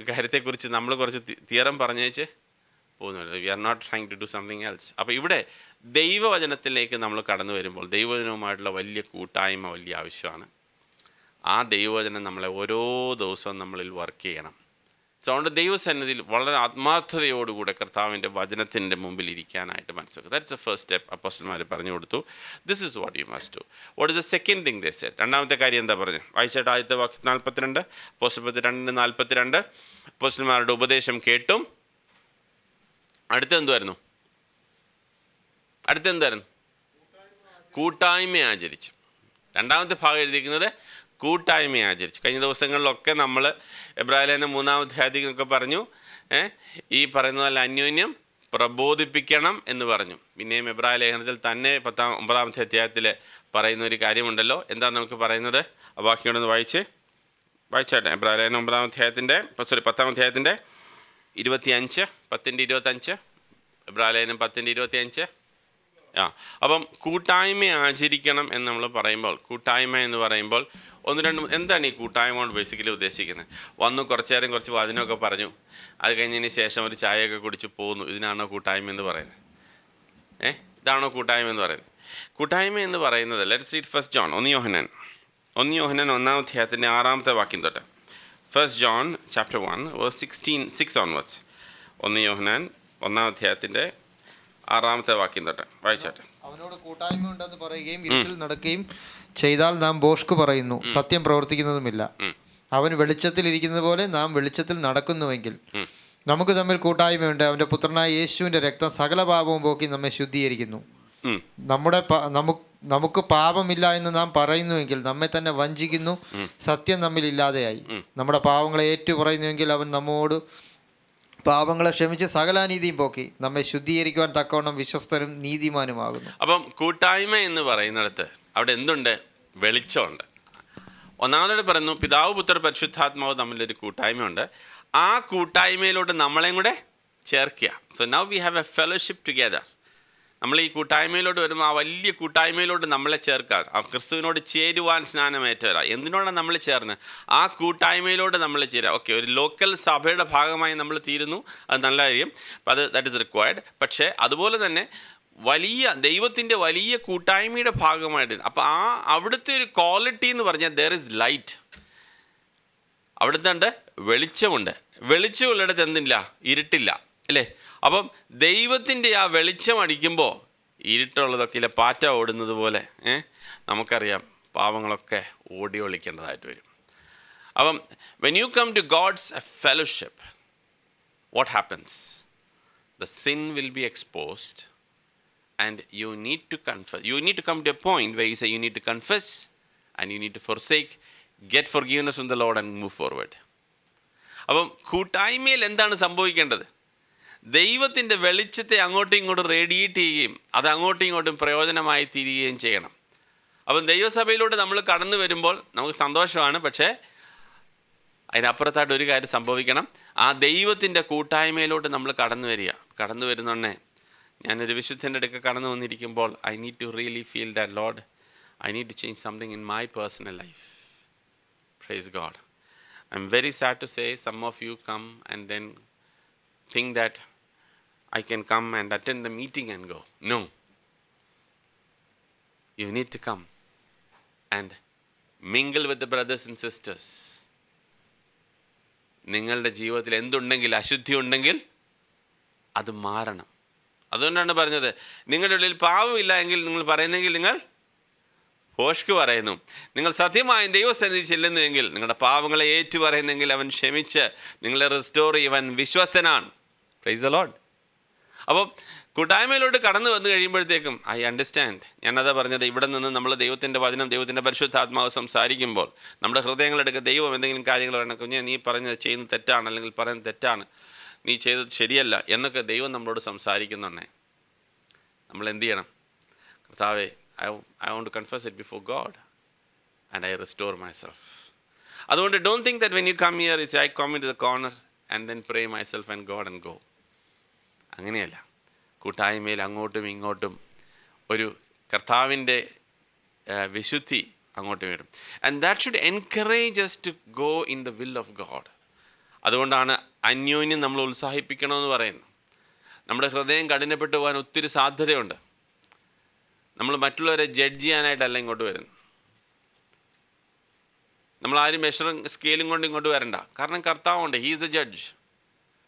കാര്യത്തെക്കുറിച്ച് നമ്മൾ കുറച്ച് തിയറം പറഞ്ഞേച്ച് പോകുന്നുണ്ട്. We are not trying to do something else. അപ്പോൾ ഇവിടെ ദൈവവചനത്തിലേക്ക് നമ്മൾ കടന്നു വരുമ്പോൾ ദൈവവചനവുമായിട്ടുള്ള വലിയ കൂട്ടായ്മ വലിയ ആവശ്യമാണ്. ആ ദൈവവചനം നമ്മളെ ഓരോ ദിവസവും നമ്മളിൽ വർക്ക് ചെയ്യണം. സോ അതുകൊണ്ട് ദൈവസന്നിധിയിൽ വളരെ ആത്മാർത്ഥതയോടുകൂടെ കർത്താവിൻ്റെ വചനത്തിൻ്റെ മുമ്പിൽ ഇരിക്കാനായിട്ട് മനസ്സിലാക്കുക. That's a first step. അപ്പോസ്തലന്മാർ പറഞ്ഞു കൊടുത്തു, this is what you must do. What is the second thing they said? രണ്ടാമത്തെ കാര്യം എന്താ പറഞ്ഞു? വായിച്ചേട്ടാ ആദ്യത്തെ 42, അപ്പോസ്തലർ 2:42. അപ്പോസ്തലന്മാരുടെ ഉപദേശം കേട്ടും അടുത്തെന്തായിരുന്നു? കൂട്ടായ്മ ആചരിച്ചു. രണ്ടാമത്തെ ഭാഗം എഴുതിയിരിക്കുന്നത് കൂട്ടായ്മ ആചരിച്ചു. കഴിഞ്ഞ ദിവസങ്ങളിലൊക്കെ നമ്മൾ എബ്രായലേഖനം 3-ാം അധ്യായത്തിലൊക്കെ പറഞ്ഞു, ഈ പറയുന്ന പോലെ അന്യോന്യം പ്രബോധിപ്പിക്കണം എന്ന് പറഞ്ഞു. പിന്നെയും എബ്രായലേഖനത്തിൽ തന്നെ 9-ാം അധ്യായത്തിൽ പറയുന്ന ഒരു കാര്യമുണ്ടല്ലോ. എന്താണ് നമുക്ക് പറയുന്നത്? ആ വാക്യങ്ങളൊന്ന് വായിച്ചാട്ടെ. എബ്രായലേഖനം 10-ാം അധ്യായത്തിൻ്റെ 25, 10:25. എബ്രായലേഖനം 10:25. അപ്പം കൂട്ടായ്മ ആചരിക്കണം എന്ന് നമ്മൾ പറയുമ്പോൾ, കൂട്ടായ്മ എന്ന് പറയുമ്പോൾ എന്താണ് ഈ കൂട്ടായ്മ കൊണ്ട് ബേസിക്കലി ഉദ്ദേശിക്കുന്നത്? വന്നു കുറച്ച് നേരം കുറച്ച് വചനമൊക്കെ പറഞ്ഞു, അത് കഴിഞ്ഞതിന് ശേഷം ഒരു ചായയൊക്കെ കുടിച്ച് പോകുന്നു. ഇതിനാണോ കൂട്ടായ്മ എന്ന് പറയുന്നത്? ഇതാണോ കൂട്ടായ്മ എന്ന് പറയുന്നത്? കൂട്ടായ്മ എന്ന് പറയുന്നത്, ലെറ്റ്സ് റീഡ് 1 John 1 യോഹന്നാൻ 1-ാം അധ്യായത്തിൻ്റെ 6-ാമത്തെ വാക്യം തൊട്ട്. 1 John chapter 1 verse 6 onwards. 1 യോഹന്നാൻ 1-ാം അധ്യായത്തിൻ്റെ 6-ാമത്തെ വാക്യം തൊട്ട് വായിച്ചാട്ടെ. അവനോട് കൂട്ടായ്മ ഉണ്ടെന്ന് പറയുകയും ഇരുട്ടിൽ നടക്കുകയും ചെയ്താൽ നാം ഭോഷ്ക് പറയുന്നു, സത്യം പ്രവർത്തിക്കുന്നതുമില്ല. അവൻ വെളിച്ചത്തിൽ ഇരിക്കുന്നത് പോലെ നാം വെളിച്ചത്തിൽ നടക്കുന്നുവെങ്കിൽ നമുക്ക് തമ്മിൽ കൂട്ടായ്മയുണ്ട്. അവൻ്റെ പുത്രനായ യേശുവിൻ്റെ രക്തം സകല പാപവും പോക്കി നമ്മെ ശുദ്ധീകരിക്കുന്നു. നമുക്ക് പാപമില്ല എന്ന് നാം പറയുന്നുവെങ്കിൽ നമ്മെ തന്നെ വഞ്ചിക്കുന്നു, സത്യം നമ്മിൽ ഇല്ലാതെയായി. നമ്മുടെ പാപങ്ങളെ ഏറ്റുപറയുന്നുവെങ്കിൽ അവൻ നമ്മോട് പാപങ്ങളെ ക്ഷമിച്ച് സകലാനീതിയും പോക്കി നമ്മെ ശുദ്ധീകരിക്കുവാൻ തക്കവണ്ണം വിശ്വസ്തനും നീതിമാനുമാകുന്നു. അപ്പം കൂട്ടായ്മ എന്ന് പറയുന്നിടത്ത് അവിടെ എന്തുണ്ട്? വെളിച്ചമുണ്ട്. ഒന്നാമതായിട്ട് പറയുന്നു, പിതാവ് പുത്ര പരിശുദ്ധാത്മാവ് തമ്മിലൊരു കൂട്ടായ്മയുണ്ട്. ആ കൂട്ടായ്മയിലോട്ട് നമ്മളെയും കൂടെ ചേർക്കുക. So now we have A fellowship together. നമ്മൾ ഈ കൂട്ടായ്മയിലോട്ട് വരുമ്പോൾ ആ വലിയ കൂട്ടായ്മയിലോട്ട് നമ്മളെ ചേർക്കുക. ആ ക്രിസ്തുവിനോട് ചേരുവാൻ സ്നാനമേറ്റവരാ. എന്തിനോടാണ് നമ്മൾ ചേർന്ന്? ആ കൂട്ടായ്മയിലോട്ട് നമ്മൾ ചേരുക. ഓക്കെ, ഒരു ലോക്കൽ സഭയുടെ ഭാഗമായി നമ്മൾ തീരുന്നു, അത് നല്ല കാര്യം. അപ്പം ദാറ്റ് ഈസ് റിക്വയർഡ്. പക്ഷേ അതുപോലെ തന്നെ വലിയ ദൈവത്തിൻ്റെ വലിയ കൂട്ടായ്മയുടെ ഭാഗമായിട്ട്. അപ്പോൾ അവിടുത്തെ ഒരു ക്വാളിറ്റി എന്ന് പറഞ്ഞാൽ ദർ ഇസ് ലൈറ്റ്. അവിടുത്തെ ഉണ്ട് വെളിച്ചമുണ്ട്. വെളിച്ചമുള്ളിടത്ത് എന്തില്ല? ഇരുട്ടില്ല, അല്ലേ? അപ്പം ദൈവത്തിൻ്റെ ആ വെളിച്ചം അടിക്കുമ്പോൾ ഇരുട്ടുള്ളതൊക്കെ ഇല്ല, പാറ്റ ഓടുന്നത് പോലെ നമുക്കറിയാം പാവങ്ങളൊക്കെ ഓടി ഒളിക്കേണ്ടതായിട്ട് വരും. അപ്പം when you come to God's fellowship, what happens? The sin will be exposed and you need to confess. You need to come to a point where you say you need to confess and you need to forsake, get forgiveness from the Lord and move forward. അപ്പം കൂട്ടായ്മയിൽ എന്താണ് സംഭവിക്കേണ്ടത്? ദൈവത്തിൻ്റെ വെളിച്ചത്തെ അങ്ങോട്ടും ഇങ്ങോട്ടും റേഡിയേറ്റ് ചെയ്യുകയും അത് അങ്ങോട്ടും ഇങ്ങോട്ടും പ്രയോജനമായി തീരുകയും ചെയ്യണം. അപ്പം ദൈവസഭയിലൂടെ നമ്മൾ കടന്നു വരുമ്പോൾ നമുക്ക് സന്തോഷമാണ്. പക്ഷേ അതിനപ്പുറത്തായിട്ട് ഒരു കാര്യം സംഭവിക്കണം. ആ ദൈവത്തിൻ്റെ കൂട്ടായ്മയിലോട്ട് നമ്മൾ കടന്നു വരുന്നുണ്ടേ. ഞാനൊരു വിശുദ്ധൻ്റെ അടുക്ക കടന്നു വന്നിരിക്കുമ്പോൾ I need to really feel that Lord, I need to change something in my personal life. Praise God. I am very sad to say some of you come and then think that I can come and attend the meeting and go. No. You need to come and mingle with the brothers and sisters. നിങ്ങളുടെ ജീവിതത്തിൽ എന്തുണ്ടെങ്കിൽ, അശുദ്ധി ഉണ്ടെങ്കിൽ അത് മാറണം. അതുകൊണ്ടാണ് പറഞ്ഞത്, നിങ്ങളുടെ ഉള്ളിൽ പാവമില്ല എങ്കിൽ നിങ്ങൾ പറയുന്നെങ്കിൽ നിങ്ങൾ ഭോഷ്ക് പറയുന്നു. നിങ്ങൾ സത്യമായും ദൈവസന്നിധി ചെല്ലുന്നുവെങ്കിൽ, നിങ്ങളുടെ പാവങ്ങളെ ഏറ്റു പറയുന്നെങ്കിൽ അവൻ ക്ഷമിച്ച് നിങ്ങളെ റിസ്റ്റോർ ചെയ്യുവാൻ വിശ്വസ്തനാണ്. Praise the Lord. അപ്പോൾ കൂട്ടായ്മയിലോട്ട് കടന്നു വന്നു കഴിയുമ്പോഴത്തേക്കും ഐ അണ്ടർസ്റ്റാൻഡ്. ഞാനതാ പറഞ്ഞത്, ഇവിടെ നിന്ന് നമ്മൾ ദൈവത്തിൻ്റെ വചനം, ദൈവത്തിൻ്റെ പരിശുദ്ധാത്മാവ് സംസാരിക്കുമ്പോൾ നമ്മുടെ ഹൃദയങ്ങളെടുക്കുക ദൈവം എന്തെങ്കിലും കാര്യങ്ങൾ പറയണം, കുഞ്ഞെ നീ പറഞ്ഞത് ചെയ്യുന്നത് തെറ്റാണ്, അല്ലെങ്കിൽ പറയുന്നത് തെറ്റാണ്, നീ ചെയ്തത് ശരിയല്ല എന്നൊക്കെ ദൈവം നമ്മളോട് സംസാരിക്കുന്നുണ്ടേ. നമ്മൾ എന്ത് ചെയ്യണം? കർത്താവേ, I want to confess it before God and I restore myself. അതുകൊണ്ട് don't think that when you come here, I come into the corner and then pray myself and God and go. അങ്ങനെയല്ല. കൂട്ടായ്മയിൽ അങ്ങോട്ടും ഇങ്ങോട്ടും ഒരു കർത്താവിൻ്റെ വിശുദ്ധി അങ്ങോട്ടും വരും. And that should encourage us to go in the will of God. അതുകൊണ്ടാണ് അന്യോന്യം നമ്മൾ ഉത്സാഹിപ്പിക്കണമെന്ന് പറയുന്നത്. നമ്മുടെ ഹൃദയം കഠിനപ്പെട്ടു പോകാൻ ഒത്തിരി സാധ്യതയുണ്ട്. നമ്മൾ മറ്റുള്ളവരെ ജഡ്ജ് ചെയ്യാനായിട്ടല്ല ഇങ്ങോട്ട് വരുന്നത്. നമ്മളാരും മെഷറും സ്കെയിലും കൊണ്ട് ഇങ്ങോട്ട് വരണ്ട. കാരണം കർത്താവുണ്ട്, he is a judge.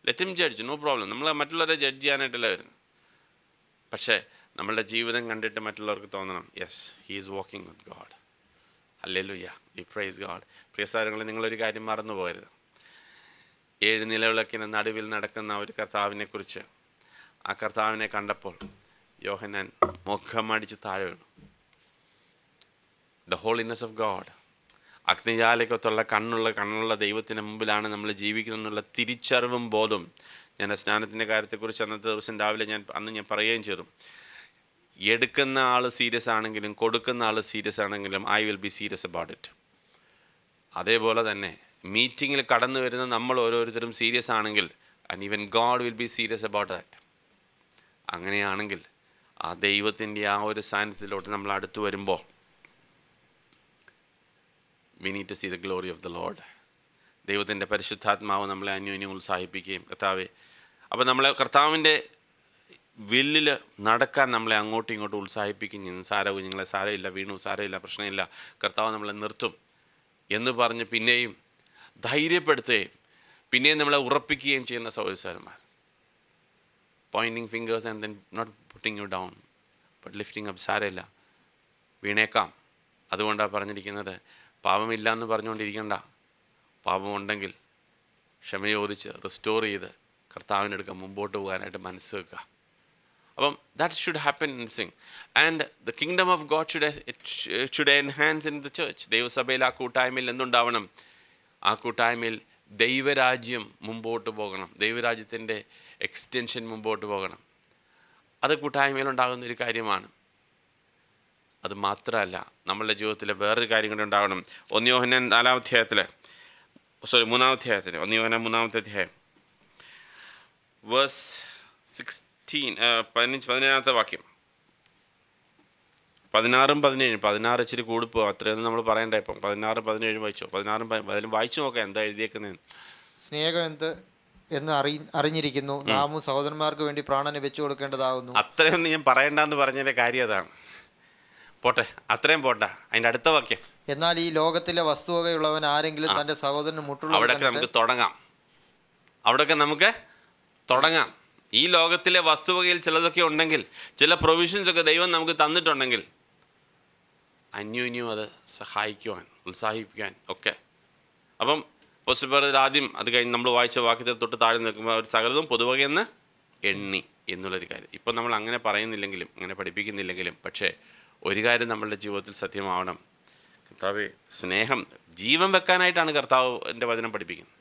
Let him judge, no problem. നമ്മൾ മറ്റുള്ളവരെ ജഡ്ജ് ചെയ്യാനായിട്ടല്ല വരുന്നത്. പക്ഷേ നമ്മളുടെ ജീവിതം കണ്ടിട്ട് മറ്റുള്ളവർക്ക് തോന്നണം, yes, he is walking with God. Hallelujah, we praise God. പ്രിയ സഹോദരങ്ങളെ, നിങ്ങളൊരു കാര്യം മറന്നു പോകരുത്. 7 നിലവിളക്കിന് നടുവിൽ നടക്കുന്ന ഒരു കർത്താവിനെക്കുറിച്ച്, ആ കർത്താവിനെ കണ്ടപ്പോൾ യോഹന്നാൻ മുഖമടിച്ച് താഴെ വീണു. The holiness of God. അഗ്നിജാലയ്ക്കൊത്തുള്ള കണ്ണുള്ള ദൈവത്തിന് മുമ്പിലാണ് നമ്മൾ ജീവിക്കുന്നതെന്നുള്ള തിരിച്ചറിവും ബോധവും. ഞാൻ സ്നാനത്തിൻ്റെ കാര്യത്തെക്കുറിച്ച് അന്നത്തെ ദിവസം രാവിലെ അന്ന് ഞാൻ പറയുകയും ചെയ്തു. എടുക്കുന്ന ആൾ സീരിയസ് ആണെങ്കിലും കൊടുക്കുന്ന ആൾ സീരിയസ് ആണെങ്കിലും I will be serious about it. അതേപോലെ തന്നെ മീറ്റിങ്ങിൽ കടന്നു വരുന്ന നമ്മൾ ഓരോരുത്തരും സീരിയസ് ആണെങ്കിൽ and even God will be serious about that. അങ്ങനെയാണെങ്കിൽ ആ ദൈവത്തിൻ്റെ ആ ഒരു സാന്നിധ്യത്തിലോട്ട് നമ്മൾ അടുത്ത് വരുമ്പോൾ we need to see the glory of the Lord. ദൈവത്തിൻ്റെ പരിശുദ്ധാത്മാവ് നമ്മളെ അന്യോന്യം ഉത്സാഹിപ്പിക്കുകയും കർത്താവെ, അപ്പോൾ നമ്മളെ കർത്താവിൻ്റെ വില്ലിൽ നടക്കാൻ നമ്മളെ അങ്ങോട്ടും ഇങ്ങോട്ടും ഉത്സാഹിപ്പിക്കുകയും, കുഞ്ഞുങ്ങളെ സാരമില്ല, വീണു സാരമില്ല, പ്രശ്നമില്ല, കർത്താവ് നമ്മളെ നിർത്തും എന്ന് പറഞ്ഞ് പിന്നെയും ധൈര്യപ്പെടുത്തുകയും പിന്നെയും നമ്മളെ ഉറപ്പിക്കുകയും ചെയ്യുന്ന സഹോദരന്മാർ. Pointing fingers and then not putting you down but lifting up. സാരമില്ല, വീണേക്കാം. അതുകൊണ്ടാണ് പറഞ്ഞിരിക്കുന്നത്, പാപമില്ല എന്ന് പറഞ്ഞുകൊണ്ടിരിക്കേണ്ട. പാപമുണ്ടെങ്കിൽ ക്ഷമ ചോദിച്ച് റിസ്റ്റോർ ചെയ്ത് കർത്താവിൻ്റെ അടുക്ക മുമ്പോട്ട് പോകാനായിട്ട് മനസ്സ് വെക്കുക. അപ്പം that should happen in sync. And the kingdom of God should enhance in the church. ദൈവസഭയിൽ ആ കൂട്ടായ്മയിൽ എന്തുണ്ടാവണം? ആ കൂട്ടായ്മയിൽ ദൈവരാജ്യം മുമ്പോട്ട് പോകണം, ദൈവരാജ്യത്തിൻ്റെ എക്സ്റ്റൻഷൻ മുമ്പോട്ട് പോകണം. അത് കൂട്ടായ്മയിലുണ്ടാകുന്നൊരു കാര്യമാണ്. അത് മാത്രമല്ല, നമ്മളുടെ ജീവിതത്തിൽ വേറൊരു കാര്യം കൂടി ഉണ്ടാകണം. 1 യോഹന്നാൻ 3 അധ്യായത്തിൽ 1 യോഹന്നാൻ 3 അധ്യായം വേഴ്സ് 17 വാക്യം. 16-17. 16 ഇച്ചിരി കൂടിപ്പോ, അത്രയൊന്നും നമ്മൾ പറയണ്ട. ഇപ്പം 16-17 വായിച്ചോ. 16 വായിച്ചു നോക്കാം എന്താ എഴുതിയേക്കുന്നതെന്ന്. സ്നേഹം എന്ത് എന്ന് അറിഞ്ഞിരിക്കുന്നു. നാമും സഹോദരന്മാർക്ക് വേണ്ടി പ്രാണനെ വെച്ചു കൊടുക്കേണ്ടതാകുന്നു. അത്രയൊന്നും ഞാൻ പറയണ്ടെന്ന് പറഞ്ഞതിൻ്റെ കാര്യം അതാണ്. പോട്ടെ, അത്രയും പോട്ടെ. അതിൻ്റെ അടുത്ത വാക്യം, എന്നാൽ ഈ ലോകത്തിലെ വസ്തുവകയുള്ളവൻ ആരെങ്കിലും തന്റെ സഹോദരന് മുട്ടുള്ള അവിടെയൊക്കെ നമുക്ക് തുടങ്ങാം. അവിടെയൊക്കെ നമുക്ക് തുടങ്ങാം. ഈ ലോകത്തിലെ വസ്തുവകയിൽ ചിലതൊക്കെ ഉണ്ടെങ്കിൽ, ചില പ്രൊവിഷൻസ് ഒക്കെ ദൈവം നമുക്ക് തന്നിട്ടുണ്ടെങ്കിൽ അന്യോന്യം അത് സഹായിക്കുവാൻ, ഉത്സാഹിപ്പിക്കാൻ ഒക്കെ. അപ്പം പോസ്റ്റ് ആദ്യം അത് കഴിഞ്ഞ് നമ്മൾ വായിച്ച വാക്യത്തിൽ തൊട്ട് താഴെ നിൽക്കുമ്പോൾ അവർ സകലതും പൊതുവകയെന്ന് എണ്ണി എന്നുള്ളൊരു കാര്യം. ഇപ്പം നമ്മൾ അങ്ങനെ പറയുന്നില്ലെങ്കിലും അങ്ങനെ പഠിപ്പിക്കുന്നില്ലെങ്കിലും, പക്ഷേ ഒരു കാര്യം നമ്മളുടെ ജീവിതത്തിൽ സത്യമാവണം. കർത്താവ് സ്നേഹം ജീവൻ വെക്കാനായിട്ടാണ് കർത്താവിൻ്റെ വചനം പഠിപ്പിക്കുന്നത്.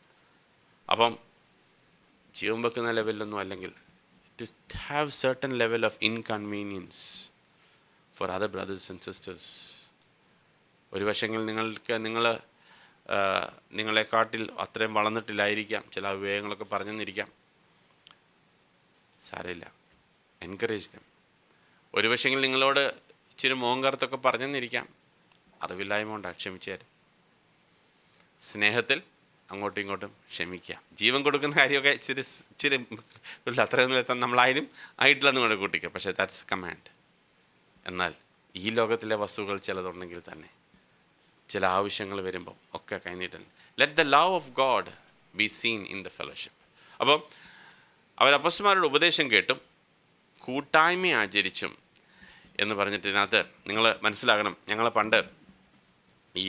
അപ്പം ജീവൻ വെക്കുന്ന ലെവലിലൊന്നും അല്ലെങ്കിൽ to have certain level of inconvenience for other brothers and sisters. ഒരു വശങ്ങളിൽ നിങ്ങളെക്കാട്ടിൽ അത്രയും വളർന്നിട്ടില്ലായിരിക്കാം, ചില വിവേകങ്ങളൊക്കെ പറഞ്ഞെന്നിരിക്കാം. സാരമില്ല, എൻകറേജ് ദം. ഒരു പക്ഷെങ്കിൽ നിങ്ങളോട് ഇച്ചിരി മോങ്കർത്തൊക്കെ പറഞ്ഞെന്നിരിക്കാം, അറിവില്ലായ്മ കൊണ്ടാണ്, ക്ഷമിച്ചേരും. സ്നേഹത്തിൽ അങ്ങോട്ടും ഇങ്ങോട്ടും ക്ഷമിക്കുക. ജീവൻ കൊടുക്കുന്ന കാര്യമൊക്കെ ഇച്ചിരി അത്രയൊന്നും എത്താൻ നമ്മളായാലും ആയിട്ടില്ലെന്ന് കൊണ്ട് കൂട്ടിക്കുക. പക്ഷേ ദാറ്റ്സ് കമാൻഡ്. എന്നാൽ ഈ ലോകത്തിലെ വസ്തുക്കൾ ചിലതുണ്ടെങ്കിൽ തന്നെ ചില ആവശ്യങ്ങൾ വരുമ്പോൾ ഒക്കെ കൈനീട്ടൽ. Let the love of God be seen in the fellowship. അപ്പം അവർ അപ്പോസ്തലന്മാരുടെ ഉപദേശം കേട്ടും കൂട്ടായ്മ ആചരിച്ചും എന്ന് പറഞ്ഞിട്ട് ഇതിനകത്ത് നിങ്ങൾ മനസ്സിലാക്കണം. ഞങ്ങൾ പണ്ട് ഈ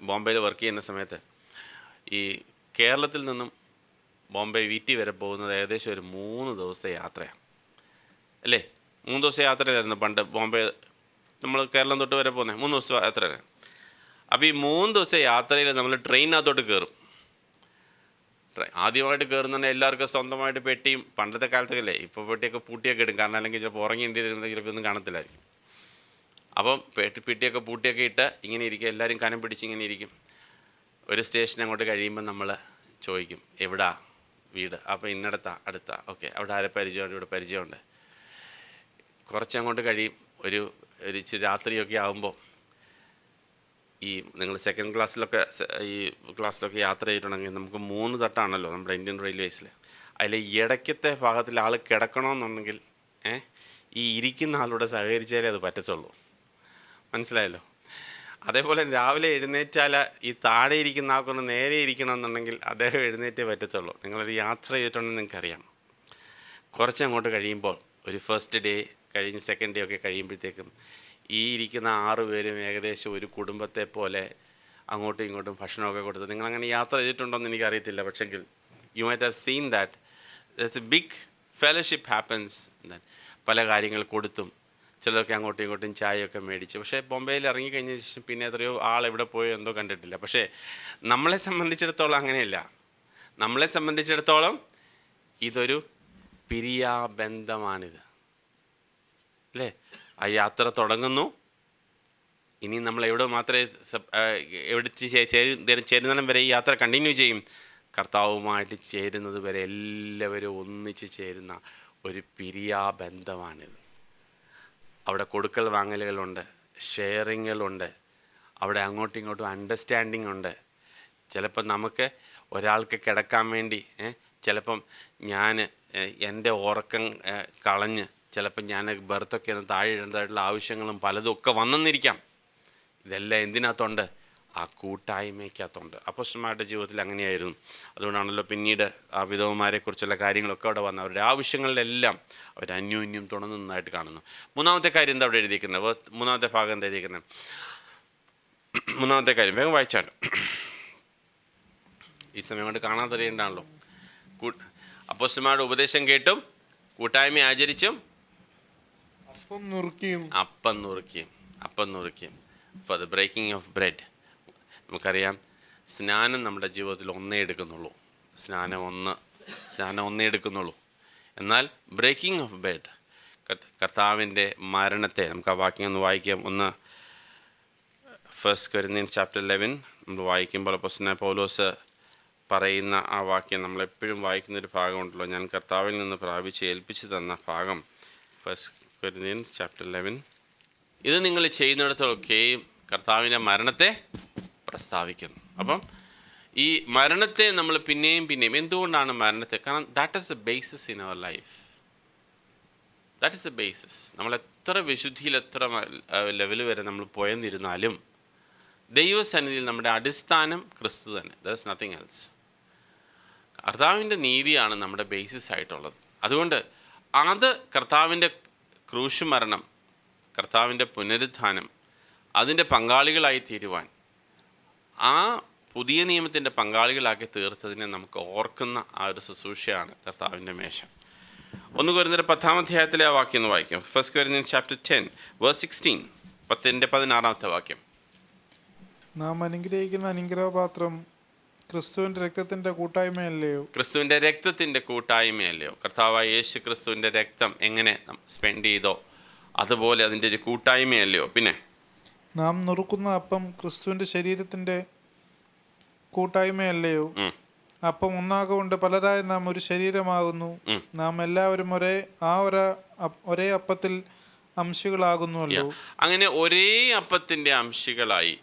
ബോംബെയിൽ വർക്ക് ചെയ്യുന്ന സമയത്ത് ഈ കേരളത്തിൽ നിന്നും ബോംബെ വീട്ടി വരെ പോകുന്നത് ഏകദേശം ഒരു 3 ദിവസത്തെ യാത്രയാണ് അല്ലേ? 3 ദിവസത്തെ യാത്രയിലായിരുന്നു പണ്ട് ബോംബെ നമ്മൾ കേരളം തൊട്ട് വരെ പോകുന്നത്. 3 ദിവസത്തെ യാത്രയാണ്. അപ്പോൾ ഈ 3 ദിവസത്തെ യാത്രയിൽ നമ്മൾ ട്രെയിനകത്തോട്ട് കയറും. ആദ്യമായിട്ട് കയറുന്ന എല്ലാവർക്കും സ്വന്തമായിട്ട് പെട്ടിയും, പണ്ടത്തെ കാലത്തൊക്കെ അല്ലേ, ഇപ്പോൾ പെട്ടിയൊക്കെ പൂട്ടിയൊക്കെ ഇടും. കാരണം അല്ലെങ്കിൽ ചിലപ്പോൾ ഉറങ്ങിയിട്ടുണ്ടെങ്കിൽ ചിലപ്പോൾ ഒന്നും കാണത്തില്ലായിരിക്കും. അപ്പം പെട്ടിയൊക്കെ പൂട്ടിയൊക്കെ ഇട്ട് ഇങ്ങനെ ഇരിക്കും, എല്ലാവരും കനം പിടിച്ച് ഇങ്ങനെ ഇരിക്കും. ഒരു സ്റ്റേഷൻ അങ്ങോട്ട് കഴിയുമ്പോൾ നമ്മൾ ചോദിക്കും എവിടാ വീട്. അപ്പോൾ ഇന്നടത്താ, അടുത്താ, ഓക്കെ, അവിടെ ആരെ പരിചയമുണ്ട്, ഇവിടെ പരിചയമുണ്ട്. കുറച്ചങ്ങോട്ട് കഴിയും, ഒരു ഇച്ചിരി രാത്രിയൊക്കെ ആകുമ്പോൾ ഈ നിങ്ങൾ സെക്കൻഡ് ക്ലാസ്സിലൊക്കെ ഈ ക്ലാസ്സിലൊക്കെ യാത്ര ചെയ്തിട്ടുണ്ടെങ്കിൽ നമുക്ക് 3 തട്ടാണല്ലോ നമ്മുടെ ഇന്ത്യൻ റെയിൽവേസിൽ. അതിൽ ഇടയ്ക്കത്തെ ഭാഗത്തിൽ ആൾ കിടക്കണമെന്നുണ്ടെങ്കിൽ ഈ ഇരിക്കുന്ന ആളോട് സഹകരിച്ചാലേ അത് പറ്റത്തുള്ളൂ. മനസ്സിലായല്ലോ? അതേപോലെ രാവിലെ എഴുന്നേറ്റാൽ ഈ താഴെ ഇരിക്കുന്ന ആൾക്കൊന്ന് നേരെ ഇരിക്കണമെന്നുണ്ടെങ്കിൽ അദ്ദേഹം എഴുന്നേറ്റേ പറ്റത്തുള്ളൂ. നിങ്ങളൊരു യാത്ര ചെയ്തിട്ടുണ്ടെങ്കിൽ നിങ്ങൾക്കറിയാം. കുറച്ചങ്ങോട്ട് കഴിയുമ്പോൾ ഒരു ഫസ്റ്റ് ഡേ കഴിഞ്ഞ് സെക്കൻഡ് ഡേ ഒക്കെ കഴിയുമ്പോഴത്തേക്കും ഈ ഇരിക്കുന്ന 6 പേരും ഏകദേശം ഒരു കുടുംബത്തെ പോലെ അങ്ങോട്ടും ഇങ്ങോട്ടും ഭക്ഷണമൊക്കെ കൊടുത്ത്, നിങ്ങളങ്ങനെ യാത്ര ചെയ്തിട്ടുണ്ടോയെന്ന് എനിക്കറിയത്തില്ല, പക്ഷെങ്കിൽ you might have seen that that's a big fellowship happens. പല കാര്യങ്ങൾ കൊടുത്തും ചിലതൊക്കെ അങ്ങോട്ടും ഇങ്ങോട്ടും ചായയൊക്കെ മേടിച്ച്. പക്ഷേ ബോംബെയിൽ ഇറങ്ങിക്കഴിഞ്ഞ ശേഷം പിന്നെ എത്രയോ ആളെവിടെ പോയോ എന്തോ കണ്ടിട്ടില്ല. പക്ഷേ നമ്മളെ സംബന്ധിച്ചിടത്തോളം അങ്ങനെയല്ല. നമ്മളെ സംബന്ധിച്ചിടത്തോളം ഇതൊരു പിരിയാബന്ധമാണിത് അല്ലേ? ആ യാത്ര തുടങ്ങുന്നു. ഇനി നമ്മൾ എവിടെ മാത്രമേ ചേരുന്നിടം വരെ ഈ യാത്ര കണ്ടിന്യൂ ചെയ്യും. കർത്താവുമായിട്ട് ചേരുന്നത് വരെ എല്ലാവരും ഒന്നിച്ച് ചേരുന്ന ഒരു പിരിയാബന്ധമാണിത്. അവിടെ കൊടുക്കൽ വാങ്ങലുകളുണ്ട്, ഷെയറിങ്ങുകളുണ്ട്, അവിടെ അങ്ങോട്ടും ഇങ്ങോട്ടും അണ്ടർസ്റ്റാൻഡിങ് ഉണ്ട്. ചിലപ്പം നമുക്ക് ഒരാൾക്ക് കിടക്കാൻ വേണ്ടി ചിലപ്പം ഞാൻ എൻ്റെ ഉറക്കം കളഞ്ഞ് ചിലപ്പം ഞാൻ ബർത്തൊക്കെ ഒന്ന് താഴെ ഇടേണ്ടതായിട്ടുള്ള ആവശ്യങ്ങളും പലതും ഒക്കെ വന്നെന്നിരിക്കാം. ഇതെല്ലാം എന്തിനകത്തുണ്ട്? ആ കൂട്ടായ്മയ്ക്കകത്തുണ്ട്. അപ്പോസ്തലന്മാരുടെ ജീവിതത്തിൽ അങ്ങനെയായിരുന്നു. അതുകൊണ്ടാണല്ലോ പിന്നീട് ആ വിധവമാരെക്കുറിച്ചുള്ള കാര്യങ്ങളൊക്കെ അവിടെ വന്ന് അവരുടെ ആവശ്യങ്ങളിലെല്ലാം അവർ അന്യോന്യം തുണന്നതായിട്ട് കാണുന്നു. 3-ാമത്തെ കാര്യം എന്താ അവിടെ എഴുതിയിരിക്കുന്നത്? 3-ാമത്തെ ഭാഗം എന്താ എഴുതിയിരിക്കുന്നത്? 3-ാമത്തെ കാര്യം വേഗം വായിച്ചാലോ, ഈ സമയം കൊണ്ട് കാണാതറിയണ്ടാണല്ലോ. അപ്പോസ്തലന്മാരുടെ ഉപദേശം കേട്ടും കൂട്ടായ്മ ആചരിച്ചും അപ്പം നുറുക്കിയും for the breaking of bread. നമുക്കറിയാം സ്നാനം നമ്മുടെ ജീവിതത്തിൽ ഒന്നേ എടുക്കുന്നുള്ളൂ. സ്നാനം ഒന്നേ എടുക്കുന്നുള്ളൂ. എന്നാൽ ബ്രേക്കിംഗ് ഓഫ് ബ്രെഡ്, കർത്താവിൻ്റെ മരണത്തെ നമുക്ക് ആ വാക്യം ഒന്ന് വായിക്കാം. 1 കൊരിന്ത്യൻസ് ചാപ്റ്റർ 11 നമ്മൾ വായിക്കുമ്പോൾ അപ്പോസ്തലനായ പൗലോസ് പറയുന്ന ആ വാക്യം നമ്മളെപ്പോഴും വായിക്കുന്നൊരു ഭാഗമുണ്ടല്ലോ, ഞാൻ കർത്താവിൽ നിന്ന് പ്രാപിച്ച് ഏൽപ്പിച്ചു തന്ന ഭാഗം. 1 കൊരിന്ത്യൻസ് ചാപ്റ്റർ 11. ഇത് നിങ്ങൾ ചെയ്യുന്നിടത്തൊക്കെയും കർത്താവിൻ്റെ മരണത്തെ പ്രസ്താവിക്കുന്നു. അപ്പം ഈ മരണത്തെ നമ്മൾ പിന്നെയും പിന്നെയും, എന്തുകൊണ്ടാണ് മരണത്തെ? കാരണം that is the basis in our life. That is the basis. നമ്മൾ എത്ര വിശുദ്ധിയിൽ എത്ര ലെവൽ വരെ നമ്മൾ പോയെന്നിരുന്നാലും ദൈവസന്നിധിയിൽ നമ്മുടെ അടിസ്ഥാനം ക്രിസ്തു തന്നെ. There is nothing else. കർത്താവിൻ്റെ നീതിയാണ് നമ്മുടെ ബേസിസ് ആയിട്ടുള്ളത്. അതുകൊണ്ട് അത് കർത്താവിൻ്റെ ക്രൂശ് മരണം, കർത്താവിൻ്റെ പുനരുത്ഥാനം, അതിൻ്റെ പങ്കാളികളായി തീരുവാൻ, ആ പുതിയ നിയമത്തിൻ്റെ പങ്കാളികളാക്കി തീർത്തതിനെ നമുക്ക് ഓർക്കുന്ന ആ ഒരു ശുശ്രൂഷയാണ് കർത്താവിൻ്റെ മേശ. 1 കൊരിന്ത്യർ 10-ാം അധ്യായത്തിലെ ആ വാക്യം ഒന്ന് വായിക്കും. 1 Corinthians chapter 10 verse 16, 16 വാക്യം. നാം അനുഗ്രഹിക്കുന്ന അനുഗ്രഹപാത്രം ക്രിസ്തുവിൻ്റെ രക്തത്തിൻ്റെ കൂട്ടായ്മയല്ലയോ? ക്രിസ്തുവിൻ്റെ രക്തത്തിൻ്റെ കൂട്ടായ്മയല്ലയോ? കർത്താവായ യേശു ക്രിസ്തുവിൻ്റെ രക്തം എങ്ങനെ സ്പെൻഡ് ചെയ്തോ അതുപോലെ അതിൻ്റെ ഒരു കൂട്ടായ്മയല്ലയോ? പിന്നെ നാം നുറുക്കുന്ന അപ്പം ക്രിസ്തുവിൻ്റെ ശരീരത്തിൻ്റെ കൂട്ടായ്മയല്ലയോ? അപ്പം ഒന്നാകൊണ്ട് പലരായ നാം ഒരു ശരീരമാകുന്നു. നാം എല്ലാവരും ഒരേ അപ്പത്തിൽ അംശികളാകുന്നുവല്ലോ. അങ്ങനെ ഒരേ അപ്പത്തിൻ്റെ അംശികളായി,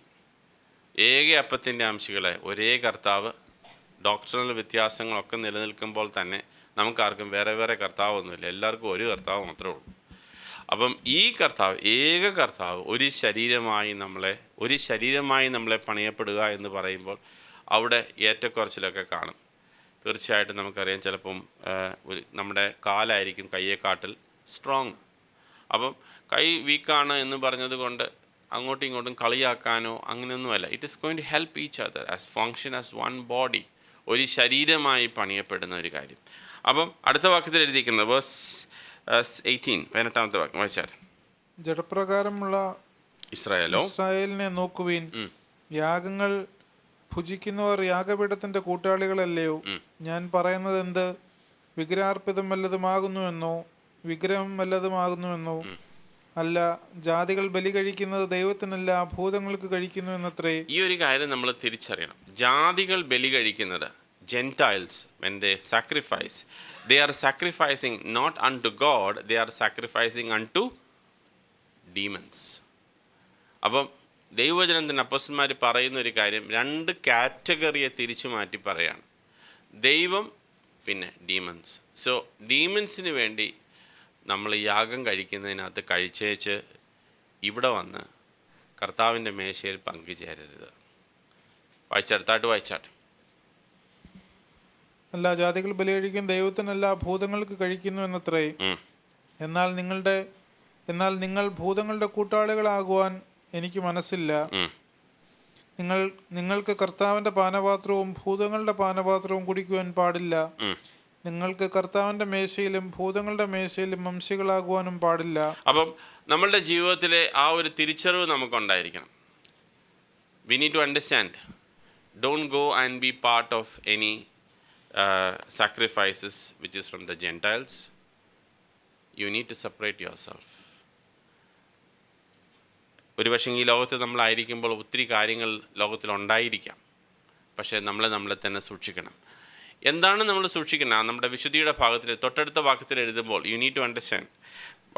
ഏക അപ്പത്തിൻ്റെ അംശികളായി ഒരേ കർത്താവ്. ഡോക്ടറിനൽ വ്യത്യാസങ്ങളൊക്കെ നിലനിൽക്കുമ്പോൾ തന്നെ നമുക്കാർക്കും വേറെ വേറെ കർത്താവൊന്നുമില്ല. എല്ലാവർക്കും ഒരു കർത്താവ് മാത്രമേ ഉള്ളൂ. അപ്പം ഈ കർത്താവ്, ഏക കർത്താവ് ഒരു ശരീരമായി നമ്മളെ പണിയപ്പെടുക എന്ന് പറയുമ്പോൾ അവിടെ ഏറ്റക്കുറച്ചിലൊക്കെ കാണും. തീർച്ചയായിട്ടും നമുക്കറിയാം, ചിലപ്പം നമ്മുടെ കാലായിരിക്കും കയ്യെക്കാട്ടിൽ സ്ട്രോങ്. അപ്പം കൈ വീക്കാണ് എന്ന് പറഞ്ഞത് കൊണ്ട് അങ്ങോട്ടും ഇങ്ങോട്ടും കളിയാക്കാനോ അങ്ങനെയൊന്നുമല്ല. It is going to help each other as function as one body, ഒരു ശരീരമായി പണിയപ്പെടുന്ന ഒരു കാര്യം. അപ്പം അടുത്ത വാക്യത്തിൽ എഴുതിയിരിക്കുന്നത് വേഴ്സ് 18, 18-ാമത്തെ വാക്യം വായിച്ചാൽ. ജഡപ്രകാരമുള്ള ഇസ്രായേലിനെ നോക്കുവീൻ. യാഗങ്ങൾ ഭുജിക്കുന്നവർ യാഗപീഠത്തിന്റെ കൂട്ടാളികളല്ലയോ? ഞാൻ പറയുന്നത് എന്ത്? വിഗ്രഹാർപ്പിതം വല്ലതുമാകുന്നുവെന്നോ വിഗ്രഹം വല്ലതുമാകുന്നുവെന്നോ? അല്ല, ജാതികൾ ബലി കഴിക്കുന്നത് ദൈവത്തിനല്ല, ഭൂതങ്ങൾക്ക് കഴിക്കുന്നു എന്നത്രേ. ഈ ഒരു കാര്യം നമ്മൾ തിരിച്ചറിയണം. ജാതികൾ ബലി കഴിക്കുന്നത്, Gentiles, when they sacrifice, they are sacrificing not unto God, they are sacrificing unto demons. അപ്പം ദൈവവചനത്തിൻ്റെ അപ്പോസ്തലന്മാർ പറയുന്ന ഒരു കാര്യം 2 കാറ്റഗറിയെ തിരിച്ചു മാറ്റി പറയാണ്. ദൈവം, പിന്നെ ഡീമൻസ്. സോ ഡീമൻസിന് വേണ്ടി നമ്മൾ യാഗം കഴിക്കുന്നതിനകത്ത് കഴിച്ചേച്ച് ഇവിടെ വന്ന് കർത്താവിൻ്റെ മേശയിൽ പങ്കുചേരരുത്. അടുത്തായിട്ട് വായിച്ചാട്ടെ. അല്ല, ജാതികൾ ബലി കഴിക്കും ദൈവത്തിനല്ല, ഭൂതങ്ങൾക്ക് കഴിക്കുന്നു എന്നത്രേ. എന്നാൽ നിങ്ങൾ ഭൂതങ്ങളുടെ കൂട്ടാളികളാകുവാൻ എനിക്ക് മനസ്സില്ല. നിങ്ങൾക്ക് കർത്താവിന്റെ പാനപാത്രവും ഭൂതങ്ങളുടെ പാനപാത്രവും കുടിക്കുവാൻ പാടില്ല. നിങ്ങൾക്ക് കർത്താവിന്റെ മേശയിലും ഭൂതങ്ങളുടെ മേശയിലും അംശികളാകുവാനും പാടില്ല. അപ്പം നമ്മളുടെ ജീവിതത്തിലെ ആ ഒരു തിരിച്ചറിവ് നമുക്കുണ്ടായിരിക്കണം. We need to understand, don't go and be part of any sacrifices which is from the Gentiles. You need to separate yourself. ഒരുപക്ഷെ ഈ ലോകത്ത് നമ്മളായിരിക്കുമ്പോൾ ഒത്തിരി കാര്യങ്ങൾ ലോകത്തിലുണ്ടായിരിക്കാം. പക്ഷേ നമ്മളെ തന്നെ സൂക്ഷിക്കണം. എന്താണ് നമ്മൾ സൂക്ഷിക്കണം? നമ്മുടെ വിശുദ്ധിയുടെ ഭാഗത്തിൽ തൊട്ടടുത്ത വാക്യത്തിൽ എഴുതുമ്പോൾ യു നീഡ് ടു അണ്ടർസ്റ്റാൻഡ്.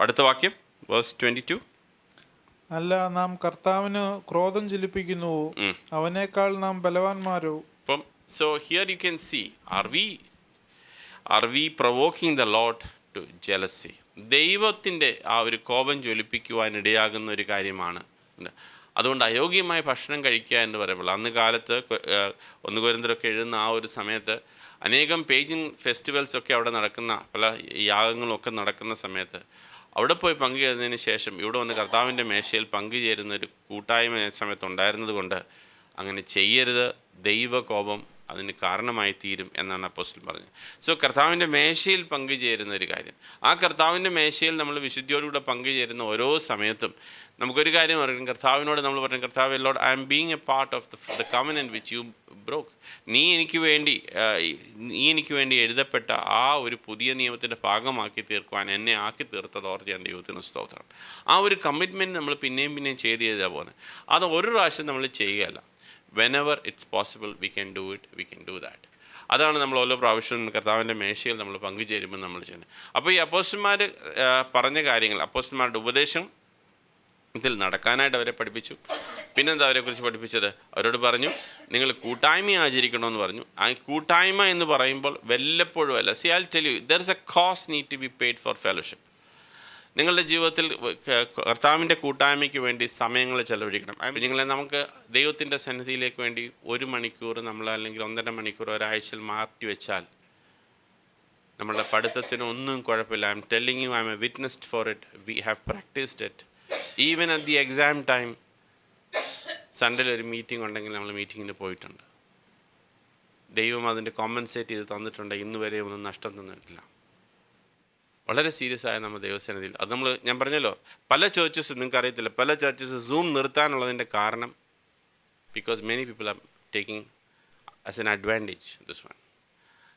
അടുത്ത വാക്യം വേഴ്സ് 22. അല്ല, നാം കർത്താവിന് ക്രോധം ജ്വലിപ്പിക്കുന്നുവോ? അവനേക്കാൾ നാം ബലവാന്മാരോ? അപ്പം so here you can see, are we provoking the Lord to jealousy? ദൈവത്തിൻ്റെ ആ ഒരു കോപം ജ്വലിപ്പിക്കുവാൻ ഇടയാകുന്ന ഒരു കാര്യമാണ്. അതുകൊണ്ട് അയോഗ്യമായ ഭക്ഷണം കഴിക്കുക എന്ന് പറയുമ്പോൾ, അന്ന് കാലത്ത് 1 കൊരിന്ത്യരൊക്കെ എഴുതുന്ന ആ ഒരു സമയത്ത് അനേകം പേജിങ് ഫെസ്റ്റിവൽസ് ഒക്കെ അവിടെ നടക്കുന്ന, പല യാഗങ്ങളൊക്കെ നടക്കുന്ന സമയത്ത് അവിടെ പോയി പങ്കുചേരുന്നതിന് ശേഷം ഇവിടെ വന്ന് കർത്താവിൻ്റെ മേശയിൽ പങ്കുചേരുന്ന ഒരു കൂട്ടായ്മ സമയത്ത് ഉണ്ടായിരുന്നത് കൊണ്ട് അങ്ങനെ ചെയ്യരുത്. ദൈവകോപം അതിന് കാരണമായി തീരും എന്നാണ് അപ്പോസ്തലൻ പറഞ്ഞത്. സോ കർത്താവിൻ്റെ മേശയിൽ പങ്കുചേരുന്ന ഒരു കാര്യം, ആ കർത്താവിൻ്റെ മേശയിൽ നമ്മൾ വിശുദ്ധിയോടുകൂടെ പങ്കുചേരുന്ന ഓരോ സമയത്തും നമുക്കൊരു കാര്യം അറിയണം. കർത്താവിനോട് നമ്മൾ പറയും, കർത്താവ്, Lord, I am being a part of the covenant which you broke. നീ എനിക്ക് വേണ്ടി എഴുതപ്പെട്ട ആ ഒരു പുതിയ നിയമത്തിൻ്റെ ഭാഗമാക്കി തീർക്കുവാൻ എന്നെ ആക്കി തീർത്തത് ഓർത്ത് ഞാൻ ദൈവത്തിന് സ്തോത്രം. ആ ഒരു കമ്മിറ്റ്മെൻറ്റ് നമ്മൾ പിന്നെയും ചെയ്ത് ചെയ്താൽ പോകുന്നത്. അത് ഒരു പ്രാവശ്യം നമ്മൾ ചെയ്യുകയല്ല. whenever it's possible we can do it, we can do that. അതാണ് നമ്മൾ ഓരോ പ്രാവശ്യവും കർത്താവിൻ്റെ മേശയിൽ നമ്മൾ പങ്കുചേരുമ്പോൾ നമ്മൾ ചെയ്യുന്നത്. അപ്പോൾ ഈ അപ്പോസ്തലന്മാർ പറഞ്ഞ കാര്യങ്ങൾ, അപ്പോസ്തലന്മാരുടെ ഉപദേശം ഇതിൽ നടക്കാനായിട്ട് അവരെ പഠിപ്പിച്ചു. പിന്നെന്താ അവരെക്കുറിച്ച് പഠിപ്പിച്ചത്? അവരോട് പറഞ്ഞു നിങ്ങൾ കൂട്ടായ്മ ആചരിക്കണമെന്ന് പറഞ്ഞു. ആ കൂട്ടായ്മ എന്ന് പറയുമ്പോൾ വല്ലപ്പോഴും അല്ല. See I tell you there is a cost need to be paid for fellowship. നിങ്ങളുടെ ജീവിതത്തിൽ കർത്താവിൻ്റെ കൂട്ടായ്മയ്ക്ക് വേണ്ടി സമയങ്ങൾ ചെലവഴിക്കണം. നിങ്ങളെ നമുക്ക് ദൈവത്തിൻ്റെ സന്നിധിയിലേക്ക് വേണ്ടി 1 മണിക്കൂർ നമ്മൾ അല്ലെങ്കിൽ 1.5 മണിക്കൂർ ഒരാഴ്ചയിൽ മാറ്റി വെച്ചാൽ നമ്മളുടെ പഠിത്തത്തിന് ഒന്നും കുഴപ്പമില്ല. I M telling you, I am a witnessed for it. We have practised it. Even at the exam time സൺഡേയിൽ ഒരു മീറ്റിംഗ് ഉണ്ടെങ്കിൽ നമ്മൾ മീറ്റിങ്ങിന് പോയിട്ടുണ്ട്. ദൈവം അതിൻ്റെ കോമ്പൻസേറ്റ് ചെയ്ത് തന്നിട്ടുണ്ട്. ഇന്ന് വരെ ഒന്നും നഷ്ടം തന്നിട്ടില്ല. വളരെ സീരിയസ് ആയ നമ്മുടെ ദൈവസേനയിൽ അത് ഞാൻ പറഞ്ഞല്ലോ, പല ചേർച്ചസ് നിങ്ങൾക്ക് അറിയത്തില്ല, പല ചേർച്ചസ് സൂം നിർത്താനുള്ളതിൻ്റെ കാരണം because many people are taking as an advantage this one.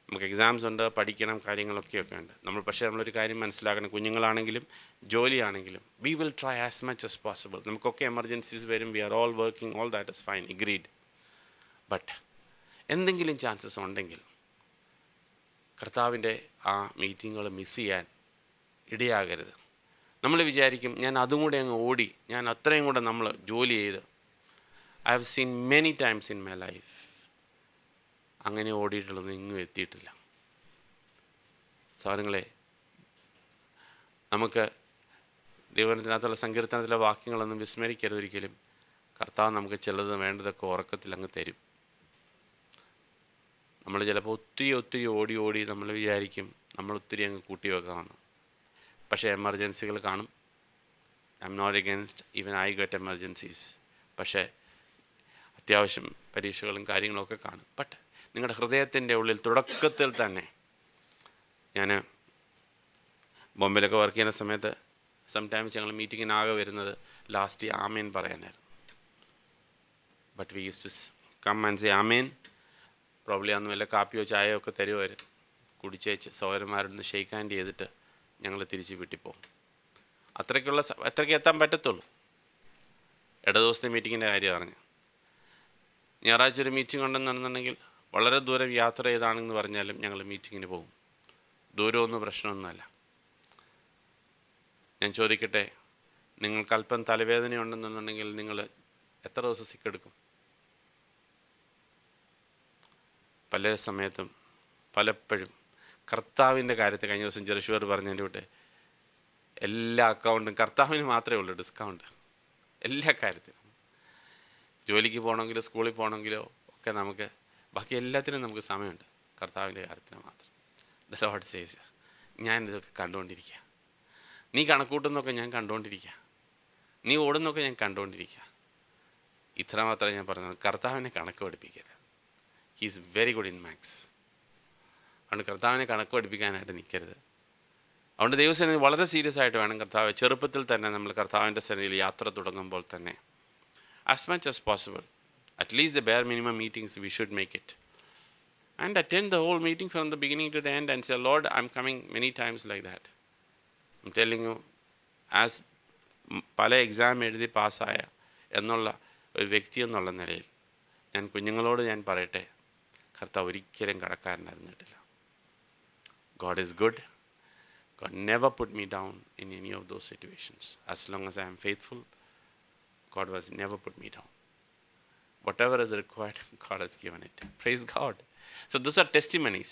നമുക്ക് എക്സാംസ് ഉണ്ട്, പഠിക്കണം, കാര്യങ്ങളൊക്കെ ഉണ്ട്. പക്ഷേ നമ്മളൊരു കാര്യം മനസ്സിലാക്കണം, കുഞ്ഞുങ്ങളാണെങ്കിലും ജോലിയാണെങ്കിലും we will try as much as possible. നമുക്കൊക്കെ എമർജൻസീസ് വരും. We are all working, all that is fine, agreed. But എന്തെങ്കിലും ചാൻസസ് ഉണ്ടെങ്കിൽ കർത്താവിൻ്റെ ആ മീറ്റിങ്ങുകൾ മിസ് ചെയ്യാൻ ഇടയാകരുത്. നമ്മൾ വിചാരിക്കും ഞാൻ അതും കൂടെ അങ്ങ് ഓടി, ഞാൻ അത്രയും കൂടെ നമ്മൾ ജോലി ചെയ്ത്. I have seen many times in my life അങ്ങനെ ഓടിയിട്ടുള്ളതൊന്നും ഇങ്ങും എത്തിയിട്ടില്ല. സഹോദരങ്ങളെ, നമുക്ക് ദൈവത്തിനകത്തുള്ള സങ്കീർത്തനത്തിലെ വാക്യങ്ങളൊന്നും വിസ്മരിക്കരുത് ഒരിക്കലും. കർത്താവ് നമുക്ക് ചിലത് വേണ്ടതൊക്കെ ഉറക്കത്തിൽ അങ്ങ് തരും. നമ്മൾ ചിലപ്പോൾ ഒത്തിരി ഓടി നമ്മൾ വിചാരിക്കും നമ്മൾ ഒത്തിരി അങ്ങ് കൂട്ടി വെക്കാമെന്ന്. പക്ഷേ എമർജൻസികൾ കാണും. I'm not against, even I get emergencies. പക്ഷേ അത്യാവശ്യം പരീക്ഷകളും കാര്യങ്ങളൊക്കെ കാണും. ബട്ട് നിങ്ങളുടെ ഹൃദയത്തിൻ്റെ ഉള്ളിൽ തുടക്കത്തിൽ തന്നെ, ഞാൻ ബോംബെയിലൊക്കെ വർക്ക് ചെയ്യുന്ന സമയത്ത് സംടൈംസ് ഞങ്ങൾ മീറ്റിങ്ങിനാകെ വരുന്നത് ലാസ്റ്റ് ആമേൻ പറയാനായിരുന്നു. But we use to come and say amen. Probably അന്ന് വല്ല കാപ്പിയോ ചായയോ ഒക്കെ തരുമവർ. കുടിച്ചേച്ച് സഹോദരന്മാരോടൊന്ന് ഷെയ്ക്ക് ഹാൻഡ് ചെയ്തിട്ട് ഞങ്ങൾ തിരിച്ച് വീട്ടിൽ പോകും. അത്രയ്ക്ക് എത്താൻ പറ്റത്തുള്ളൂ. ദിവസത്തെ മീറ്റിങ്ങിൻ്റെ കാര്യം പറഞ്ഞു. ഞായറാഴ്ച ഒരു മീറ്റിംഗ് ഉണ്ടെന്നുണ്ടെങ്കിൽ വളരെ ദൂരം യാത്ര ചെയ്താണെന്ന് പറഞ്ഞാലും ഞങ്ങൾ മീറ്റിങ്ങിന് പോകും. ദൂരമൊന്നും പ്രശ്നമൊന്നുമല്ല. ഞാൻ ചോദിക്കട്ടെ, നിങ്ങൾക്ക് അല്പം തലവേദന ഉണ്ടെന്നുണ്ടെങ്കിൽ നിങ്ങൾ എത്ര ദിവസം സിക്കെടുക്കും? പല സമയത്തും പലപ്പോഴും കർത്താവിൻ്റെ കാര്യത്തിൽ കഴിഞ്ഞ ദിവസം ജെറുഷുവർ പറഞ്ഞതിൻ്റെ വിട്ട് എല്ലാ അക്കൗണ്ടും കർത്താവിന് മാത്രമേ ഉള്ളൂ ഡിസ്കൗണ്ട്. എല്ലാ കാര്യത്തിലും ജോലിക്ക് പോകണമെങ്കിലോ സ്കൂളിൽ പോകണമെങ്കിലോ ഒക്കെ നമുക്ക് ബാക്കി എല്ലാത്തിനും നമുക്ക് സമയമുണ്ട്. കർത്താവിൻ്റെ കാര്യത്തിന് മാത്രം. ദ ലോർഡ് സേസ്, ഞാൻ ഇതൊക്കെ കണ്ടുകൊണ്ടിരിക്കുക. നീ കണക്കൂട്ടുന്നൊക്കെ ഞാൻ കണ്ടുകൊണ്ടിരിക്കുക. നീ ഓടുന്നൊക്കെ ഞാൻ കണ്ടുകൊണ്ടിരിക്കുക. ഇത്ര മാത്രമേ ഞാൻ പറഞ്ഞത്. കർത്താവിനെ കണക്ക് പഠിപ്പിക്കരുത്. He is very good in maths. അതുകൊണ്ട് കർത്താവിനെ കണക്ക് പഠിപ്പിക്കാനായിട്ട് നിൽക്കരുത്. അതുകൊണ്ട് ദൈവസേന വളരെ സീരിയസ് ആയിട്ട് വേണം കർത്താവ്. ചെറുപ്പത്തിൽ തന്നെ നമ്മൾ കർത്താവിൻ്റെ സന്നിധിയിൽ യാത്ര തുടങ്ങുമ്പോൾ തന്നെ as much as possible, at least the bare minimum meetings we should make it and attend the whole meeting from the beginning to the end and say Lord I M coming many times like that. I M telling you, as പല എക്സാം എഴുതി പാസ്സായ എന്നുള്ള ഒരു വ്യക്തി എന്നുള്ള നിലയിൽ ഞാൻ കുഞ്ഞുങ്ങളോട് ഞാൻ പറയട്ടെ, കർത്താവ് ഒരിക്കലും കടക്കാരനറിഞ്ഞിട്ടില്ല. God is good. God never put me down in any of those situations. As long as I am faithful, God was never put me down. Whatever is required, God has given it. Praise God. So those are testimonies.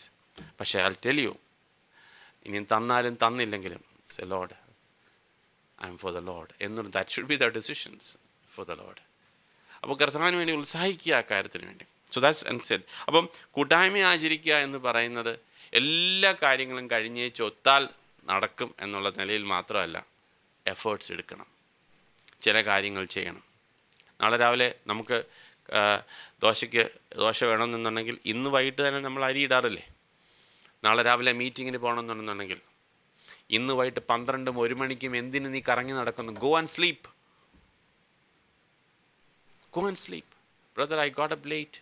പക്ഷേ I'll tell you, ഇനി തന്നാലും തന്നില്ലെങ്കിലും say Lord, I am for the Lord. എന്നൊരു that should be the decisions for the Lord. അപ്പോൾ കർത്താവിന് വേണ്ടി ഉത്സാഹിക്കുക ആ കാര്യത്തിന് വേണ്ടി. So that's said. അപ്പം കൂട്ടായ്മ ആചരിക്കുക എന്ന് പറയുന്നത് എല്ലാ കാര്യങ്ങളും കഴിഞ്ഞേ ചൊത്താൽ നടക്കും എന്നുള്ള നിലയിൽ മാത്രമല്ല, എഫേർട്സ് എടുക്കണം, ചില കാര്യങ്ങൾ ചെയ്യണം. നാളെ രാവിലെ നമുക്ക് ദോശ വേണമെന്നുണ്ടെങ്കിൽ ഇന്ന് വൈകിട്ട് തന്നെ നമ്മൾ അരി ഇടാറില്ലേ? നാളെ രാവിലെ മീറ്റിങ്ങിന് പോകണമെന്നുണ്ടെന്നുണ്ടെങ്കിൽ ഇന്ന് വൈകിട്ട് 12 1 മണിക്കും എന്തിന് നീ കറങ്ങി നടക്കുന്നു? Go and sleep. Go and sleep. Brother, I got up late.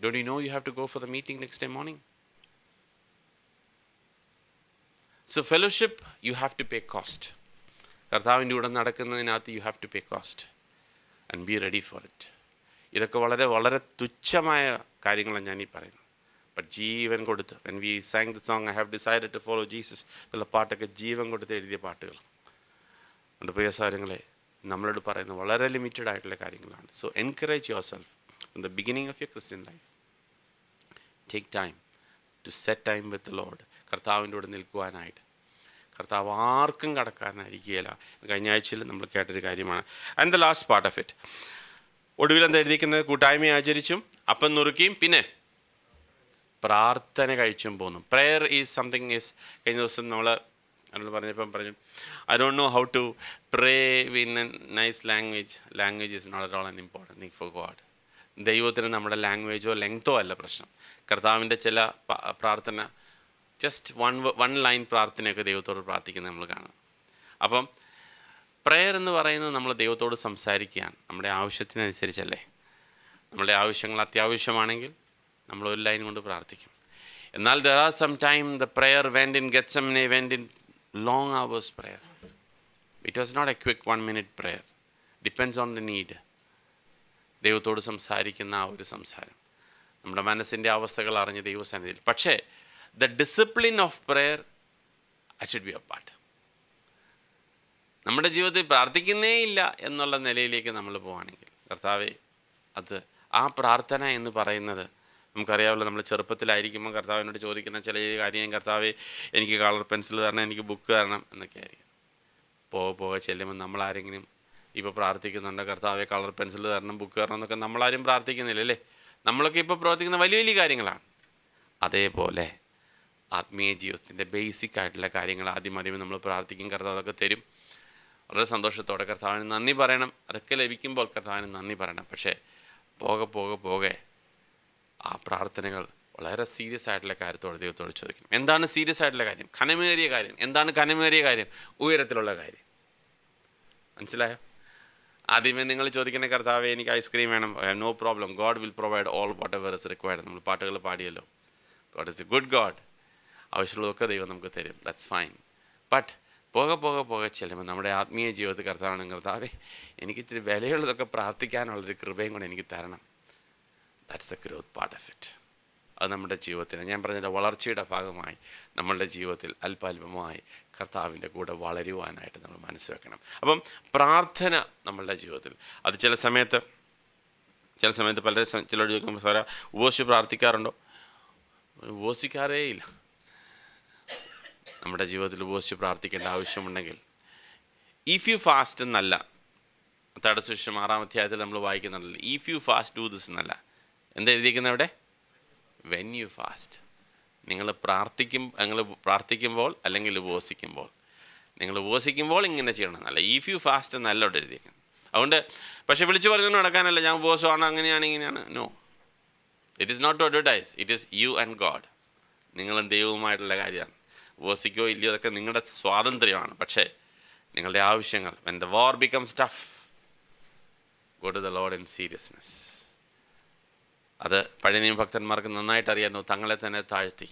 Don't you know you have to go for the meeting next day morning? So fellowship, you have to pay cost. കർത്താവിൻ്റെ കൂടെ നടക്കുന്നതിനകത്ത് you have to pay cost and be ready for it. ഇതൊക്കെ വളരെ വളരെ തുച്ഛമായ കാര്യങ്ങളാണ് ഞാൻ ഈ പറയുന്നത്. ബട്ട് ജീവൻ കൊടുത്ത്, when we sang the song I have decided to follow Jesus, എന്നുള്ള പാട്ടൊക്കെ ജീവൻ കൊടുത്ത് എഴുതിയ പാട്ടുകൾ. അതുകൊണ്ട് പ്രിയ സഹോദരങ്ങളെ, നമ്മളോട് പറയുന്ന വളരെ ലിമിറ്റഡ് ആയിട്ടുള്ള കാര്യങ്ങളാണ്. So encourage your self in the beginning of your Christian life. Take time to set time with the Lord. കർത്താവിൻ്റെ കൂടെ നിൽക്കുവാനായിട്ട്. കർത്താവ് ആർക്കും കടക്കാനായിരിക്കുകയില്ല. കഴിഞ്ഞ ആഴ്ചയിൽ നമ്മൾ കേട്ടൊരു കാര്യമാണ്. And the last part of it, ഒടുവിൽ എന്താ എഴുതിയിരിക്കുന്നത്? കൂട്ടായ്മ ആചരിച്ചും അപ്പം നുറുക്കിയും പിന്നെ പ്രാർത്ഥന കഴിച്ചും പോന്നു. Prayer is something is. കഴിഞ്ഞ ദിവസം നമ്മൾ പറഞ്ഞു I don't know how to pray in a nice language is not at all an important thing for God. ദൈവത്തിന് നമ്മുടെ ലാംഗ്വേജോ ലെങ്തോ അല്ല പ്രശ്നം. കർത്താവിൻ്റെ ചില പ്രാർത്ഥന ജസ്റ്റ് വൺ ലൈൻ പ്രാർത്ഥനയൊക്കെ ദൈവത്തോട് പ്രാർത്ഥിക്കുന്നത് നമ്മൾ കാണും. അപ്പം പ്രെയർ എന്ന് പറയുന്നത് നമ്മൾ ദൈവത്തോട് സംസാരിക്കുകയാണ്. നമ്മുടെ ആവശ്യത്തിനനുസരിച്ചല്ലേ. നമ്മുടെ ആവശ്യങ്ങൾ അത്യാവശ്യമാണെങ്കിൽ നമ്മൾ ഒരു ലൈൻ കൊണ്ട് പ്രാർത്ഥിക്കും. എന്നാൽ there are some time the prayer went in Gethsemane, went in long hours prayer. It was not a quick 1 minute prayer. Depends on the need. ദൈവത്തോട് സംസാരിക്കുന്ന ആ ഒരു സംസാരം നമ്മുടെ മനസ്സിൻ്റെ അവസ്ഥകൾ അറിഞ്ഞ് ദൈവസന്നിധിയിൽ. പക്ഷേ the discipline of prayer, I should be a part. നമ്മുടെ ജീവിതത്തിൽ പ്രാർത്ഥിക്കുന്നേ ഇല്ല എന്നുള്ള നിലയിലേക്ക് നമ്മൾ പോവുകയാണെങ്കിൽ, കർത്താവെ, അത് ആ പ്രാർത്ഥന എന്ന് പറയുന്നത് നമുക്കറിയാമല്ലോ. നമ്മൾ ചെറുപ്പത്തിലായിരിക്കുമ്പോൾ കർത്താവിനോട് ചോദിക്കുന്ന ചില കാര്യം, കർത്താവെ എനിക്ക് കളർ പെൻസിൽ തരണം, എനിക്ക് ബുക്ക് തരണം എന്നൊക്കെ ആയിരിക്കും. പോകെ ചെല്ലുമ്പോൾ നമ്മളാരെങ്കിലും ഇപ്പോൾ പ്രാർത്ഥിക്കുന്നുണ്ട്, കർത്താവെ കളർ പെൻസിൽ തരണം, ബുക്ക് തരണം എന്നൊക്കെ നമ്മളാരും പ്രാർത്ഥിക്കുന്നില്ല അല്ലേ. നമ്മളൊക്കെ ഇപ്പോൾ പ്രവർത്തിക്കുന്ന വലിയ വലിയ കാര്യങ്ങളാണ്. അതേപോലെ ആത്മീയ ജീവിതത്തിൻ്റെ ബേസിക് ആയിട്ടുള്ള കാര്യങ്ങൾ ആദ്യം നമ്മൾ പ്രാർത്ഥിക്കും. കർത്താവ് അതൊക്കെ തരും. വളരെ സന്തോഷത്തോടെ കർത്താവിന് നന്ദി പറയണം. അതൊക്കെ ലഭിക്കുമ്പോൾ കർത്താവിന് നന്ദി പറയണം. പക്ഷേ പോകെ ആ പ്രാർത്ഥനകൾ വളരെ സീരിയസ് ആയിട്ടുള്ള കാര്യത്തോടെ ദൈവത്തോട് ചോദിക്കും. എന്താണ് സീരിയസ് ആയിട്ടുള്ള കാര്യം? ഘനമേറിയ കാര്യം. എന്താണ് ഘനമേറിയ കാര്യം? ഉയരത്തിലുള്ള കാര്യം. മനസ്സിലായോ? ആദ്യമേ നിങ്ങൾ ചോദിക്കുന്ന, കർത്താവെ എനിക്ക് ഐസ്ക്രീം വേണം, no problem, God will provide all whatever is required. നമ്മൾ പാട്ടുകൾ പാടിയല്ലോ, God is a good God. ആവശ്യമുള്ളതൊക്കെ ദൈവം നമുക്ക് തരും. That's fine. ബട്ട് പോകെ ചെല്ലുമ്പോൾ നമ്മുടെ ആത്മീയ ജീവിതത്തിൽ കർത്താവെ എനിക്ക് ഇച്ചിരി വിലയുള്ളതൊക്കെ പ്രാർത്ഥിക്കാനുള്ളൊരു കൃപയും കൂടെ എനിക്ക് തരണം. That's A growth part of it. അത് നമ്മുടെ ജീവിതത്തിന്, ഞാൻ പറഞ്ഞ വളർച്ചയുടെ ഭാഗമായി നമ്മളുടെ ജീവിതത്തിൽ അല്പാൽപമായി കർത്താവിൻ്റെ കൂടെ വളരുവാനായിട്ട് നമ്മൾ മനസ്സ് വെക്കണം. അപ്പം പ്രാർത്ഥന നമ്മളുടെ ജീവിതത്തിൽ അത് ചില സമയത്ത് ചിലർ ചോദിക്കുമ്പോൾ, സാറാ ഉപവസിച്ച് പ്രാർത്ഥിക്കാറുണ്ടോ? ഉപവസിക്കാറേ ഇല്ല. നമ്മുടെ ജീവിതത്തിൽ ഉപവസിച്ച് പ്രാർത്ഥിക്കേണ്ട ആവശ്യമുണ്ടെങ്കിൽ ഇഫ് യു ഫാസ്റ്റ് എന്നല്ല, തടസ്സുശേഷം 6-ാം അധ്യായത്തിൽ നമ്മൾ വായിക്കുന്നുണ്ടല്ലോ, if you fast do this എന്നല്ല. എന്താ എഴുതിയിരിക്കുന്നത് അവിടെ? When you fast. നിങ്ങൾ പ്രാർത്ഥിക്കുമ്പോൾ അല്ലെങ്കിൽ ഉപവസിക്കുമ്പോൾ. നിങ്ങൾ ഉപവസിക്കുമ്പോൾ ഇങ്ങനെ ചെയ്യണം എന്നല്ല, ഇഫ് യു ഫാസ്റ്റ് എന്നല്ല അവിടെ എഴുതിയിരിക്കുന്നത്. അതുകൊണ്ട് പക്ഷേ വിളിച്ചു പറഞ്ഞു നടക്കാനല്ല, ഞാൻ ഉപവാസമാണ് അങ്ങനെയാണ് ഇങ്ങനെയാണ്. No, it is not to advertise. It is you and God. നിങ്ങളും ദൈവവുമായിട്ടുള്ള കാര്യമാണ്. ഉപവസിക്കോ ഇല്ലയോ അതൊക്കെ നിങ്ങളുടെ സ്വാതന്ത്ര്യമാണ്. പക്ഷേ നിങ്ങളുടെ ആവശ്യങ്ങൾ, when the war becomes tough, go to the Lord in seriousness. അത് പഴയ നിയമ ഭക്തന്മാർക്ക് നന്നായിട്ട് അറിയാമോ. തങ്ങളെ തന്നെ താഴ്ത്തി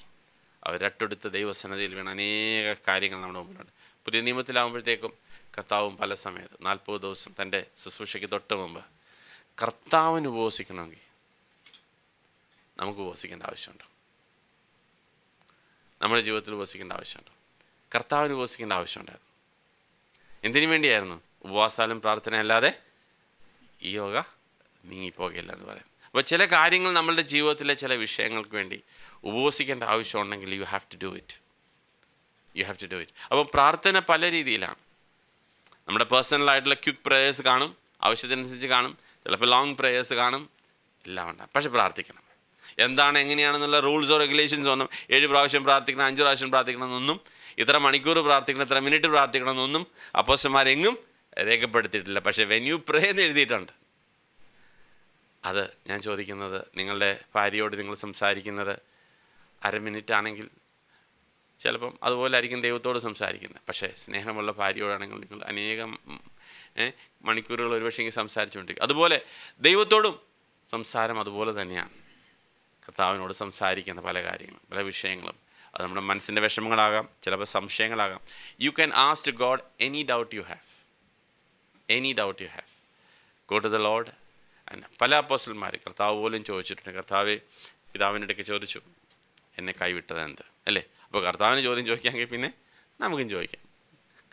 അവരട്ടെടുത്ത് ദൈവസന്നിധിയിൽ വീണ അനേക കാര്യങ്ങൾ നമ്മുടെ മുമ്പിലുണ്ട്. പുതിയ നിയമത്തിലാകുമ്പോഴത്തേക്കും കർത്താവും പല സമയത്ത് 40 ദിവസം തൻ്റെ ശുശ്രൂഷയ്ക്ക് തൊട്ട് മുമ്പ് കർത്താവിന് ഉപവസിക്കണമെങ്കിൽ നമുക്ക് ഉപവസിക്കേണ്ട ആവശ്യമുണ്ടോ? നമ്മുടെ ജീവിതത്തിൽ ഉപവസിക്കേണ്ട ആവശ്യമുണ്ടോ? കർത്താവിന് ഉപവസിക്കേണ്ട ആവശ്യമുണ്ടായിരുന്നു. എന്തിനു വേണ്ടിയായിരുന്നു? ഉപവാസാലും പ്രാർത്ഥന അല്ലാതെ ഈ യോഗ നീങ്ങിപ്പോകയില്ല എന്ന് പറയുന്നത്. അപ്പോൾ ചില കാര്യങ്ങൾ നമ്മളുടെ ജീവിതത്തിലെ ചില വിഷയങ്ങൾക്ക് വേണ്ടി ഉപവസിക്കേണ്ട ആവശ്യമുണ്ടെങ്കിൽ you have to do it. അപ്പോൾ പ്രാർത്ഥന പല രീതിയിലാണ്. നമ്മുടെ പേഴ്സണലായിട്ടുള്ള ക്വിക്ക് പ്രേയേഴ്സ് കാണും, ആവശ്യത്തിനനുസരിച്ച് കാണും, ചിലപ്പോൾ ലോങ് പ്രേയേഴ്സ് കാണും, എല്ലാം ഉണ്ടാകും. പക്ഷെ പ്രാർത്ഥിക്കണം. എന്താണ് എങ്ങനെയാണെന്നുള്ള റൂൾസോ റെഗുലേഷൻസോ ഒന്നും 7 പ്രാവശ്യം പ്രാർത്ഥിക്കണം, 5 പ്രാവശ്യം പ്രാർത്ഥിക്കണം എന്നൊന്നും, ഇത്ര മണിക്കൂർ പ്രാർത്ഥിക്കണം, ഇത്ര മിനിറ്റ് പ്രാർത്ഥിക്കണം എന്നൊന്നും അപ്പോസ്തലന്മാരെങ്ങും രേഖപ്പെടുത്തിയിട്ടില്ല. പക്ഷേ വെൻ യു പ്രേ എന്ന് എഴുതിയിട്ടുണ്ട്. അത് ഞാൻ ചോദിക്കുന്നത്, നിങ്ങളുടെ ഭാര്യയോട് നിങ്ങൾ സംസാരിക്കുന്നത് 1/2 മിനിറ്റ് ആണെങ്കിൽ ചിലപ്പം അതുപോലെ ആയിരിക്കും ദൈവത്തോട് സംസാരിക്കുന്നത്. പക്ഷേ സ്നേഹമുള്ള ഭാര്യയോടാണെങ്കിൽ നിങ്ങൾ അനേകം മണിക്കൂറുകൾ ഒരുപക്ഷെ സംസാരിച്ചുകൊണ്ടിരിക്കും. അതുപോലെ ദൈവത്തോടും സംസാരം അതുപോലെ തന്നെയാണ്. കർത്താവിനോട് സംസാരിക്കുന്ന പല കാര്യങ്ങളും, പല വിഷയങ്ങളും, അത് നമ്മുടെ മനസ്സിൻ്റെ വിഷമങ്ങളാകാം, ചിലപ്പോൾ സംശയങ്ങളാകാം. You can ask to God any doubt you have. Go to the Lord. പല അപ്പോസ്തലന്മാർ കർത്താവ് പോലും ചോദിച്ചിട്ടുണ്ട്. കർത്താവ് പിതാവിൻ്റെ ഇടയ്ക്ക് ചോദിച്ചു, എന്നെ കൈവിട്ടത് എന്ത്, അല്ലേ? അപ്പോൾ കർത്താവിന് ചോദ്യം ചോദിക്കാമെങ്കിൽ പിന്നെ നമുക്കും ചോദിക്കാം.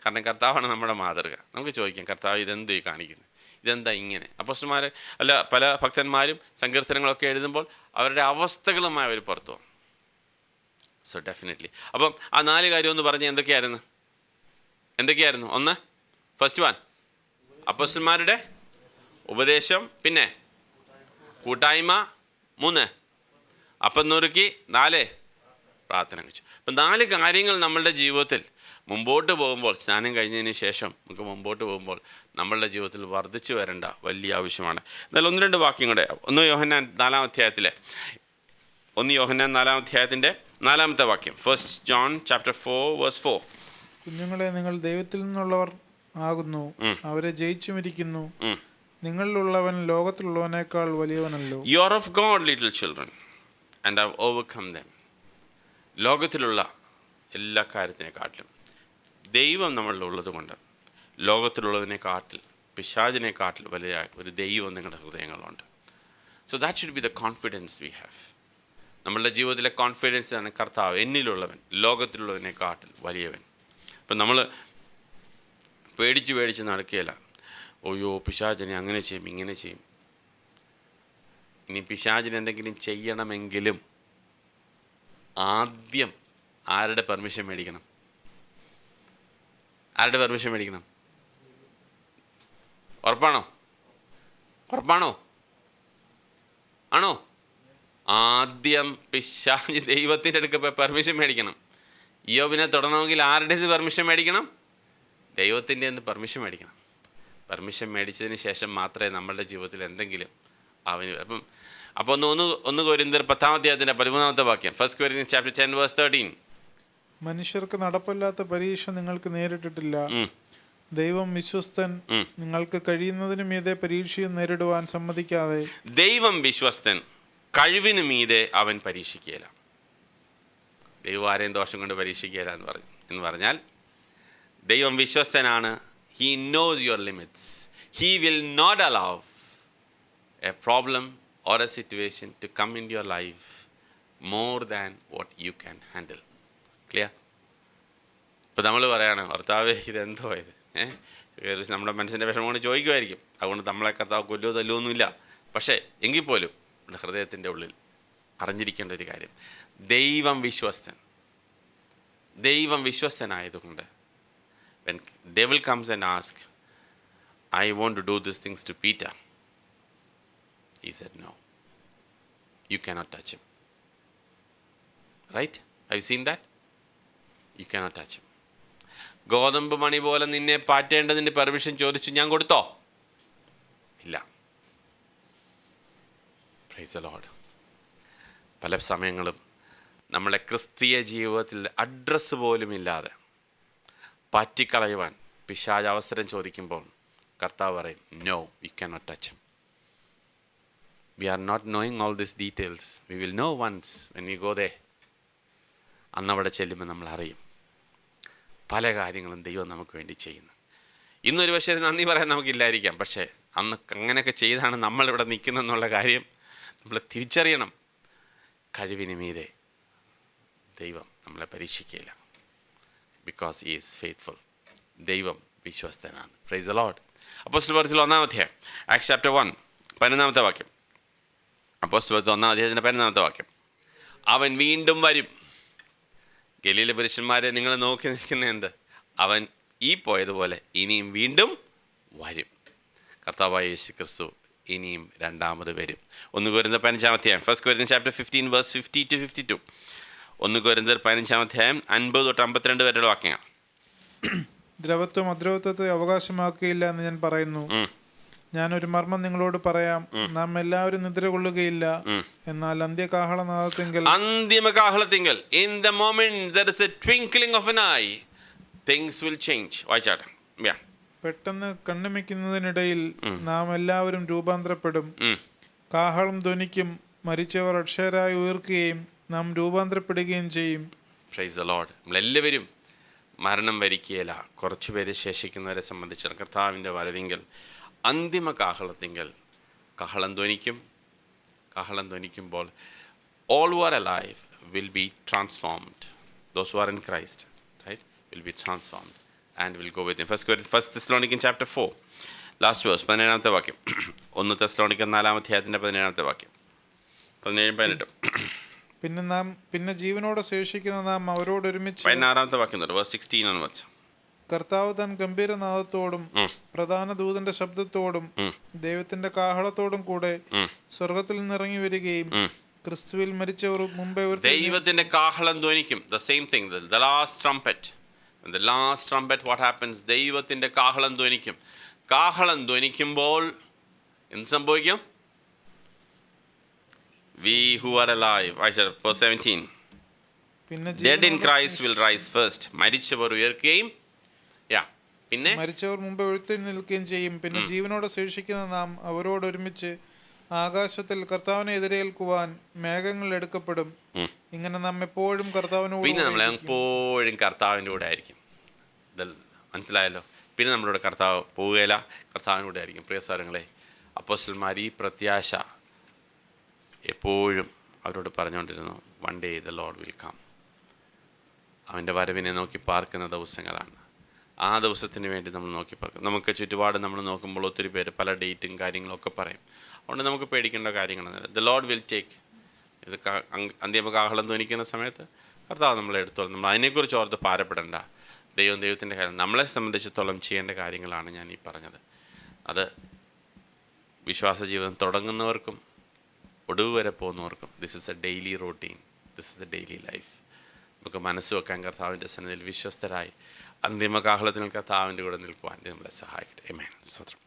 കാരണം കർത്താവാണ് നമ്മുടെ മാതൃക. നമുക്ക് ചോദിക്കാം, കർത്താവ് ഇതെന്ത് ഈ കാണിക്കുന്നത്, ഇതെന്താ ഇങ്ങനെ? അപ്പോസ്തലന്മാർ അല്ല പല ഭക്തന്മാരും സങ്കീർത്തനങ്ങളൊക്കെ എഴുതുമ്പോൾ അവരുടെ അവസ്ഥകളുമായി അവർ പുറത്തു പോകും. സോ ഡെഫിനറ്റ്ലി അപ്പം ആ 4 കാര്യം ഒന്ന് പറഞ്ഞ് എന്തൊക്കെയായിരുന്നു? ഒന്ന്, ഫസ്റ്റ് വൺ അപ്പോസ്തലന്മാരുടെ ഉപദേശം, പിന്നെ കൂട്ടായ്മ, 3 അപ്പം നുറുക്കി, 4 പ്രാർത്ഥന കഴിച്ചു. അപ്പം 4 കാര്യങ്ങൾ നമ്മളുടെ ജീവിതത്തിൽ മുമ്പോട്ട് പോകുമ്പോൾ, സ്നാനം കഴിഞ്ഞതിന് ശേഷം നമുക്ക് മുമ്പോട്ട് പോകുമ്പോൾ നമ്മളുടെ ജീവിതത്തിൽ വർദ്ധിച്ചു വരേണ്ട വലിയ ആവശ്യമാണ്. എന്നാൽ 1-2 വാക്യം കൂടെ. 1 യോഹന്നാൻ 4-ാം അധ്യായത്തിലെ 1 യോഹന്നാൻ 4-ാം അധ്യായത്തിൻ്റെ 4-ാമത്തെ വാക്യം. 1 John chapter 4:4. കുഞ്ഞുങ്ങളെ, നിങ്ങൾ ദൈവത്തിൽ നിന്നുള്ളവർ ആകുന്നു, അവരെ ജയിച്ചുമിരിക്കുന്നു. നിങ്ങളിലുള്ളവൻ ലോകത്തിലുള്ളവനേക്കാൾ വലിയവനല്ലോ. You are of God, little children, and have overcome them. ലോകത്തിലുള്ള എല്ലാ കാര്യത്തിനെക്കാട്ടിലും ദൈവം നമ്മളിലുള്ളത് കൊണ്ട് ലോകത്തിലുള്ളതിനെക്കാട്ടിൽ, പിശാചിനെക്കാട്ടിൽ വലിയ ഒരു ദൈവം നിങ്ങളുടെ ഹൃദയങ്ങളുണ്ട്. So that should be the confidence we have. നമ്മളുടെ ജീവിതത്തിലെ കോൺഫിഡൻസ് ആണ് കർത്താവ് എന്നിലുള്ളവൻ ലോകത്തിലുള്ളതിനെക്കാട്ടിൽ വലിയവൻ. അപ്പം നമ്മൾ പേടിച്ച് നടക്കുകയില്ല. ഓയോ പിശാചിനെ അങ്ങനെ ചെയ്യും, ഇങ്ങനെ ചെയ്യും. ഇനി പിശാചിന് എന്തെങ്കിലും ചെയ്യണമെങ്കിലും ആദ്യം ആരുടെ പെർമിഷൻ മേടിക്കണം? ഉറപ്പാണോ? ആണോ? ആദ്യം പിശാച് ദൈവത്തിൻ്റെ അടുക്ക പെർമിഷൻ മേടിക്കണം. യോബിനെ തൊടണമെങ്കിൽ ആരുടേത് പെർമിഷൻ മേടിക്കണം? ദൈവത്തിൻ്റെ ഒന്ന് പെർമിഷൻ മേടിക്കണം. പെർമിഷൻ മേടിച്ചതിന് ശേഷം മാത്രമേ നമ്മളുടെ ജീവിതത്തിൽ എന്തെങ്കിലും അവന്. അപ്പോൾ ഒന്ന് കൊരിന്ത്യർ 10-ാം അധ്യായത്തിൻ്റെ 13-ാമത്തെ വാക്യം. 1 Corinthians chapter 10 verse 13. മനുഷ്യർക്ക് നടപ്പില്ലാത്ത പരീക്ഷ നിങ്ങൾക്ക് നേരിട്ടിട്ടില്ല. ദൈവം വിശ്വസ്തൻ, നിങ്ങൾക്ക് കഴിയുന്നതിന് മീതെ പരീക്ഷയും നേരിടുവാൻ സമ്മതിക്കാതെ. ദൈവം വിശ്വസ്തൻ, കഴിവിന് മീതെ അവൻ പരീക്ഷിക്കുകയില്ല. ദൈവം ആരെയും ദോഷം കൊണ്ട് പരീക്ഷിക്കുകയില്ല എന്ന് പറഞ്ഞാൽ ദൈവം വിശ്വസ്തനാണ്. He knows your limits. He will not allow a problem or a situation to come into your life more than what you can handle. Clear? ഇപ്പോൾ നമ്മൾ പറയാണ്, കർത്താവേ ഇതെന്തോ ഇത്, നമ്മുടെ മനസ്സിൻ്റെ വിഷമം കൊണ്ട് ചോദിക്കുമായിരിക്കും. അതുകൊണ്ട് നമ്മളെ കർത്താവ് കൊല്ലുമോ തല്ലുമൊന്നുമില്ല. പക്ഷേ എങ്കിൽ പോലും നമ്മുടെ ഹൃദയത്തിൻ്റെ ഉള്ളിൽ അറിഞ്ഞിരിക്കേണ്ട ഒരു കാര്യം, ദൈവം വിശ്വസ്തനായതുകൊണ്ട് when devil comes and asks, I want to do these things to Peter, he said no, you cannot touch him. Right? Have you seen that? You cannot touch him. ഗോതമ്പ് മണി പോലെ നിന്നെ പാറ്റേണ്ടതിൻ്റെ പെർമിഷൻ ചോദിച്ചു, ഞാൻ കൊടുത്തോ? ഇല്ല. Price the Lord. പല സമയങ്ങളും നമ്മളെ ക്രിസ്തീയ ജീവിതത്തിൽ അഡ്രസ്സ് പോലും ഇല്ലാതെ പാറ്റിക്കളയുവാൻ പിശാച് അവസരം ചോദിക്കുമ്പോൾ കർത്താവ് പറയും, no, you cannot touch him. We are not knowing all these details. We will know once when we go there. അന്നവിടെ ചെല്ലുമ്പോൾ നമ്മൾ അറിയും പല കാര്യങ്ങളും ദൈവം നമുക്ക് വേണ്ടി ചെയ്യുന്നു. ഇന്നൊരു പക്ഷേ നന്ദി പറയാൻ നമുക്കില്ലായിരിക്കാം, പക്ഷേ അന്ന് അങ്ങനെയൊക്കെ ചെയ്താണ് നമ്മളിവിടെ നിൽക്കുന്നതെന്നുള്ള കാര്യം നമ്മൾ തിരിച്ചറിയണം. കഴിവിന് മീതെ ദൈവം നമ്മളെ പരീക്ഷിക്കുകയില്ല. Because he is faithful. ദൈവം വിശ്വസ്തനാണ്. Praise the Lord. അപ്പോസ്തല പ്രവൃത്തിയിൽ 1-ാം അധ്യായം, ആക്ട്സ് ചാപ്റ്റർ 1 15-ാമത്തെ വാക്യം. അപ്പോസ്തല പ്രവൃത്തി 1-ാം അധ്യായത്തിൻ്റെ 15-ാമത്തെ വാക്യം. അവൻ വീണ്ടും വരും. ഗലീല പുരുഷന്മാരെ നിങ്ങൾ നോക്കി നിൽക്കുന്ന എന്ത്? അവൻ ഈ പോയതുപോലെ ഇനിയും വീണ്ടും വരും. കർത്താവായ യേശു ക്രിസ്തു ഇനിയും രണ്ടാമത് വരും. 1 കൊരിന്ത്യർ 15-ാം അധ്യായം, 1 Corinthians chapter 15 verse 50 to 52. 1 കൊരിന്ത്യർ 15-ാം അധ്യായം 50 തൊട്ട് 52 വരെയുള്ള വാക്യങ്ങൾ. ദ്രവത്വം അദ്രവത്വത്തെ അവകാശമാക്കുകയില്ല എന്ന് ഞാൻ പറയുന്നു. ഞാനൊരു മർമ്മം നിങ്ങളോട് പറയാം, നാം എല്ലാവരും നിദ്ര കൊള്ളുകയില്ല, എന്നാൽ അന്തിമകാഹളത്തിങ്കൽ in the moment there is a twinkling of an eye things will change. വായിച്ചാട്ടെ. പെട്ടെന്ന് കണ്ണുമിക്കുന്നതിനിടയിൽ നാം എല്ലാവരും രൂപാന്തരപ്പെടും. കാഹളം ധ്വനിക്കും, മരിച്ചവർ അക്ഷയരായി ഉയർക്കുകയും നാം രൂപാന്തരപ്പെടുകയും ചെയ്യും. Price the Lord. നമ്മളെല്ലാവരും മരണം വരിക്കുകയില്ല. കുറച്ചുപേര് ശേഷിക്കുന്നവരെ സംബന്ധിച്ച് കർത്താവിൻ്റെ വരവിങ്കൽ അന്തിമ കാഹളത്തിങ്കൽ കാഹളം ധ്വനിക്കുമ്പോൾ all who are alive will be transformed. Those who are in Christ, right, will be transformed and we'll go with him. First Thessalonians chapter 4, last verse, 17-ാമത്തെ വാക്യം. 1 തെസ്സലോനിക്കർ 4-ാം അധ്യായത്തിൻ്റെ 17-ാമത്തെ വാക്യം. 17-18. പിന്നെ ജീവനോടെ ശേഷിക്കുന്ന നാം അവരോട് ഒരുമിച്ച് 16-ാമത്തെ വാക്യം തൊട്ട് verse 16 onwards. കർത്താവ് താൻ ഗംഭീരനാദത്തോടും പ്രധാന ദൂതന്റെ ശബ്ദത്തോടും ദൈവത്തിന്റെ കാഹളത്തോടും കൂടെ സ്വർഗത്തിൽ നിന്നിറങ്ങി വരികയും ക്രിസ്തുവിൽ മരിച്ചവർ മുമ്പേ ദൈവത്തിന്റെ കാഹളം ധ്വനിക്കും. The same thing, the last trumpet. And the last trumpet, what happens? ദൈവത്തിന്റെ കാഹളം ധ്വനിക്കും. കാഹളം ധ്വനിക്കുമ്പോൾ എന്ത് സംഭവിക്കും? We who are alive, I said verse 17. Dead in Christ will rise first. മരിച്ചവർ ഉയർക്കുകയും പിന്നെ മരിച്ചവർ മുമ്പ് എഴുന്നേൽക്കുകയും ചെയ്യും. പിന്നെ ജീവനോടെ ശേഷിക്കുന്ന നാം അവരോട് ഒരുമിച്ച് ആകാശത്തിൽ കർത്താവിനെ എതിരേൽക്കുവാൻ മേഘങ്ങൾ എടുക്കപ്പെടും. ഇങ്ങനെ നാം എപ്പോഴും കർത്താവിനോട്, പിന്നെ നമ്മൾ എപ്പോഴും കർത്താവിൻ്റെ കൂടെ ആയിരിക്കും. മനസ്സിലായല്ലോ? പിന്നെ നമ്മുടെ കർത്താവ് പോവുകയില്ല, കർത്താവിനൂടെ ആയിരിക്കും. പ്രിയ സഹോദരങ്ങളെ, അപ്പോസ്തലന്മാർ ഈ പ്രത്യാശ എപ്പോഴും അവരോട് പറഞ്ഞുകൊണ്ടിരുന്നു. One day the Lord will come. അവൻ്റെ വരവിനെ നോക്കി പാർക്കുന്ന ദിവസങ്ങളാണ്. ആ ദിവസത്തിന് വേണ്ടി നമ്മൾ നോക്കി പാർക്കും. നമുക്ക് ചുറ്റുപാട് നമ്മൾ നോക്കുമ്പോൾ ഒത്തിരി പേര് പല ഡേറ്റും കാര്യങ്ങളൊക്കെ പറയും. അതുകൊണ്ട് നമുക്ക് പേടിക്കേണ്ട കാര്യങ്ങളൊന്നുമില്ല. The Lord will take. ഇത് അന്തിമകാഹളം ധ്വനിക്കുന്ന സമയത്ത് കർത്താവ് നമ്മളെ എടുത്തോളം. നമ്മൾ അതിനെക്കുറിച്ച് ഓർത്ത് ഭാരപ്പെടേണ്ട. ദൈവത്തിൻ്റെ കാര്യം നമ്മളെ സംബന്ധിച്ചിടത്തോളം ചെയ്യേണ്ട കാര്യങ്ങളാണ് ഞാൻ ഈ പറഞ്ഞത്. അത് വിശ്വാസ ജീവിതം തുടങ്ങുന്നവർക്കും ഒടുവ് വരെ പോകുന്നവർക്കും this is a daily routine, this is a daily life. നമുക്ക് മനസ്സ് വെക്കാൻ കർത്താവിൻ്റെ സന്നിധിയിൽ വിശ്വസ്തരായി അന്തിമകാഹളത്തിൽ കർത്താവിൻ്റെ കൂടെ നിൽക്കുവാൻ നമ്മളെ സഹായിക്കട്ടെ. ആമേൻ. സ്തോത്രം.